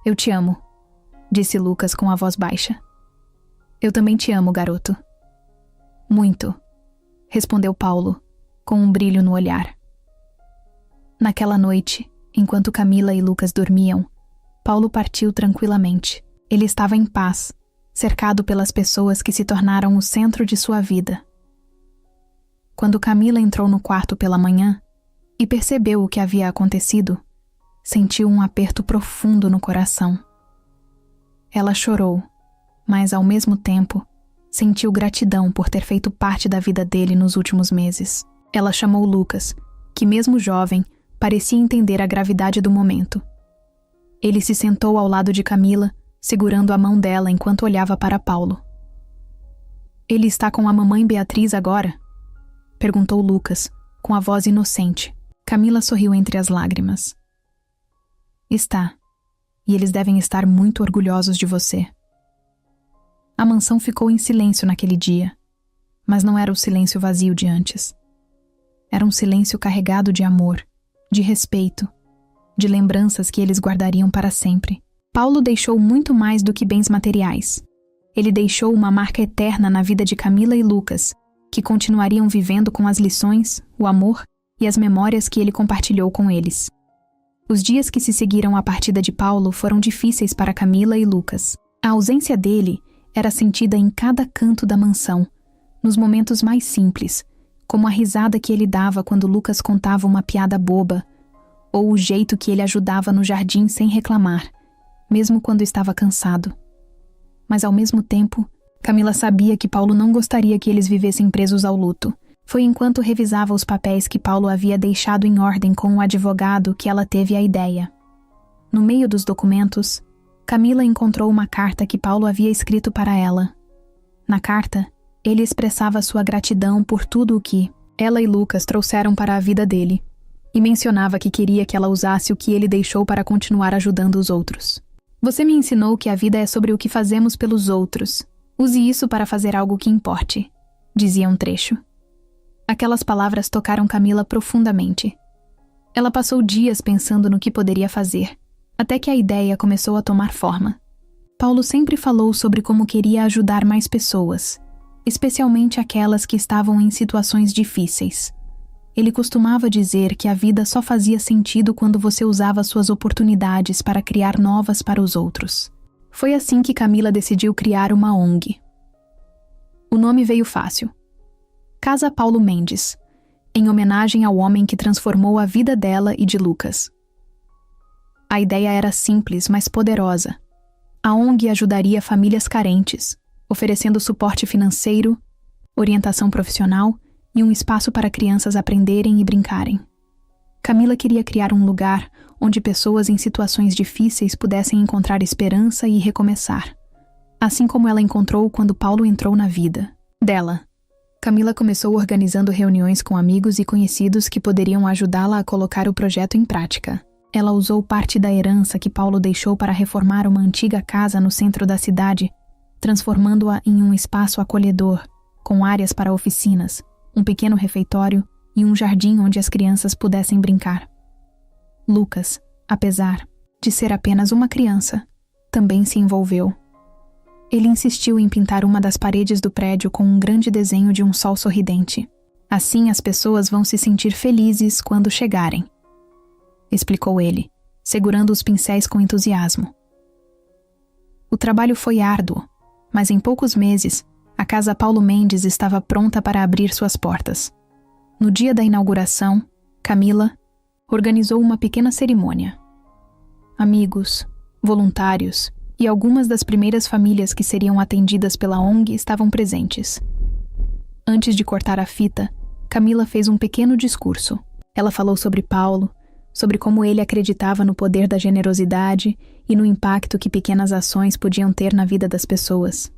Eu te amo, disse Lucas com a voz baixa. Eu também te amo, garoto. Muito, respondeu Paulo, com um brilho no olhar. Naquela noite, enquanto Camila e Lucas dormiam, Paulo partiu tranquilamente. Ele estava em paz, cercado pelas pessoas que se tornaram o centro de sua vida. Quando Camila entrou no quarto pela manhã e percebeu o que havia acontecido, sentiu um aperto profundo no coração. Ela chorou, mas ao mesmo tempo sentiu gratidão por ter feito parte da vida dele nos últimos meses. Ela chamou Lucas, que mesmo jovem, parecia entender a gravidade do momento. Ele se sentou ao lado de Camila, segurando a mão dela enquanto olhava para Paulo. Ele está com a mamãe Beatriz agora? Perguntou Lucas, com a voz inocente. Camila sorriu entre as lágrimas. Está, e eles devem estar muito orgulhosos de você. A mansão ficou em silêncio naquele dia, mas não era o silêncio vazio de antes. Era um silêncio carregado de amor, de respeito, de lembranças que eles guardariam para sempre. Paulo deixou muito mais do que bens materiais. Ele deixou uma marca eterna na vida de Camila e Lucas, que continuariam vivendo com as lições, o amor e as memórias que ele compartilhou com eles. Os dias que se seguiram à partida de Paulo foram difíceis para Camila e Lucas. A ausência dele era sentida em cada canto da mansão, nos momentos mais simples, como a risada que ele dava quando Lucas contava uma piada boba, ou o jeito que ele ajudava no jardim sem reclamar, mesmo quando estava cansado. Mas ao mesmo tempo, Camila sabia que Paulo não gostaria que eles vivessem presos ao luto. Foi enquanto revisava os papéis que Paulo havia deixado em ordem com o advogado que ela teve a ideia. No meio dos documentos, Camila encontrou uma carta que Paulo havia escrito para ela. Na carta, ele expressava sua gratidão por tudo o que ela e Lucas trouxeram para a vida dele, e mencionava que queria que ela usasse o que ele deixou para continuar ajudando os outros. Você me ensinou que a vida é sobre o que fazemos pelos outros. Use isso para fazer algo que importe, dizia um trecho. Aquelas palavras tocaram Camila profundamente. Ela passou dias pensando no que poderia fazer, até que a ideia começou a tomar forma. Paulo sempre falou sobre como queria ajudar mais pessoas, especialmente aquelas que estavam em situações difíceis. Ele costumava dizer que a vida só fazia sentido quando você usava suas oportunidades para criar novas para os outros. Foi assim que Camila decidiu criar uma ONG. O nome veio fácil. Casa Paulo Mendes, em homenagem ao homem que transformou a vida dela e de Lucas. A ideia era simples, mas poderosa. A ONG ajudaria famílias carentes, oferecendo suporte financeiro, orientação profissional e um espaço para crianças aprenderem e brincarem. Camila queria criar um lugar onde pessoas em situações difíceis pudessem encontrar esperança e recomeçar, assim como ela encontrou quando Paulo entrou na vida dela. Camila começou organizando reuniões com amigos e conhecidos que poderiam ajudá-la a colocar o projeto em prática. Ela usou parte da herança que Paulo deixou para reformar uma antiga casa no centro da cidade, transformando-a em um espaço acolhedor, com áreas para oficinas, um pequeno refeitório e um jardim onde as crianças pudessem brincar. Lucas, apesar de ser apenas uma criança, também se envolveu. Ele insistiu em pintar uma das paredes do prédio com um grande desenho de um sol sorridente. Assim as pessoas vão se sentir felizes quando chegarem, explicou ele, segurando os pincéis com entusiasmo. O trabalho foi árduo, mas em poucos meses, a Casa Paulo Mendes estava pronta para abrir suas portas. No dia da inauguração, Camila organizou uma pequena cerimônia. Amigos, voluntários e algumas das primeiras famílias que seriam atendidas pela ONG estavam presentes. Antes de cortar a fita, Camila fez um pequeno discurso. Ela falou sobre Paulo, sobre como ele acreditava no poder da generosidade e no impacto que pequenas ações podiam ter na vida das pessoas.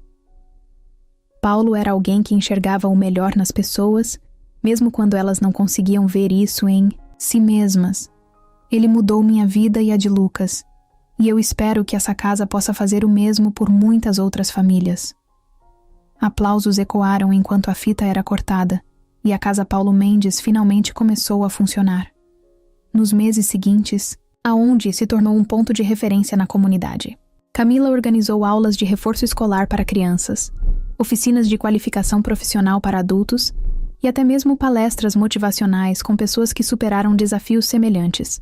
Paulo era alguém que enxergava o melhor nas pessoas, mesmo quando elas não conseguiam ver isso em si mesmas. Ele mudou minha vida e a de Lucas, e eu espero que essa casa possa fazer o mesmo por muitas outras famílias. Aplausos ecoaram enquanto a fita era cortada, e a Casa Paulo Mendes finalmente começou a funcionar. Nos meses seguintes, a ONG se tornou um ponto de referência na comunidade. Camila organizou aulas de reforço escolar para crianças, oficinas de qualificação profissional para adultos e até mesmo palestras motivacionais com pessoas que superaram desafios semelhantes.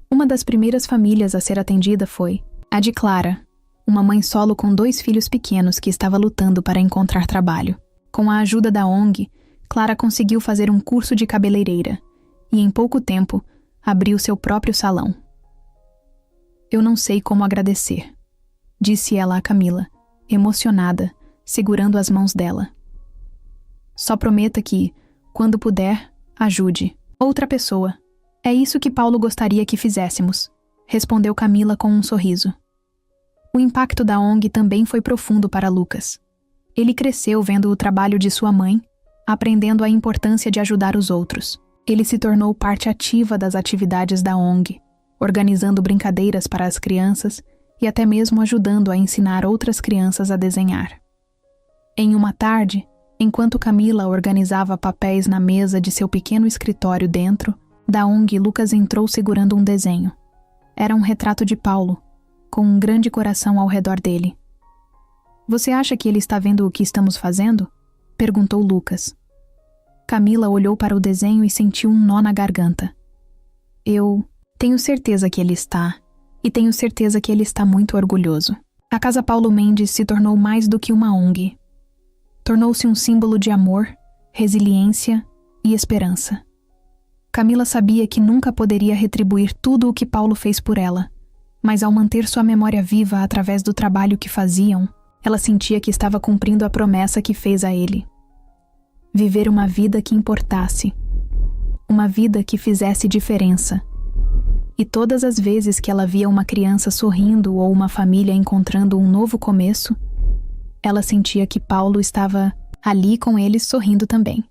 Uma das primeiras famílias a ser atendida foi a de Clara, uma mãe solo com 2 filhos pequenos que estava lutando para encontrar trabalho. Com a ajuda da ONG, Clara conseguiu fazer um curso de cabeleireira e, em pouco tempo, abriu seu próprio salão. Eu não sei como agradecer, disse ela a Camila, emocionada, segurando as mãos dela. Só prometa que, quando puder, ajude outra pessoa. É isso que Paulo gostaria que fizéssemos, respondeu Camila com um sorriso. O impacto da ONG também foi profundo para Lucas. Ele cresceu vendo o trabalho de sua mãe, aprendendo a importância de ajudar os outros. Ele se tornou parte ativa das atividades da ONG, organizando brincadeiras para as crianças e até mesmo ajudando a ensinar outras crianças a desenhar. Em uma tarde, enquanto Camila organizava papéis na mesa de seu pequeno escritório dentro da ONG, Lucas entrou segurando um desenho. Era um retrato de Paulo, com um grande coração ao redor dele. Você acha que ele está vendo o que estamos fazendo? Perguntou Lucas. Camila olhou para o desenho e sentiu um nó na garganta. Eu tenho certeza que ele está, e tenho certeza que ele está muito orgulhoso. A Casa Paulo Mendes se tornou mais do que uma ONG. Tornou-se um símbolo de amor, resiliência e esperança. Camila sabia que nunca poderia retribuir tudo o que Paulo fez por ela, mas ao manter sua memória viva através do trabalho que faziam, ela sentia que estava cumprindo a promessa que fez a ele. Viver uma vida que importasse, uma vida que fizesse diferença. E todas as vezes que ela via uma criança sorrindo ou uma família encontrando um novo começo, ela sentia que Paulo estava ali com eles sorrindo também.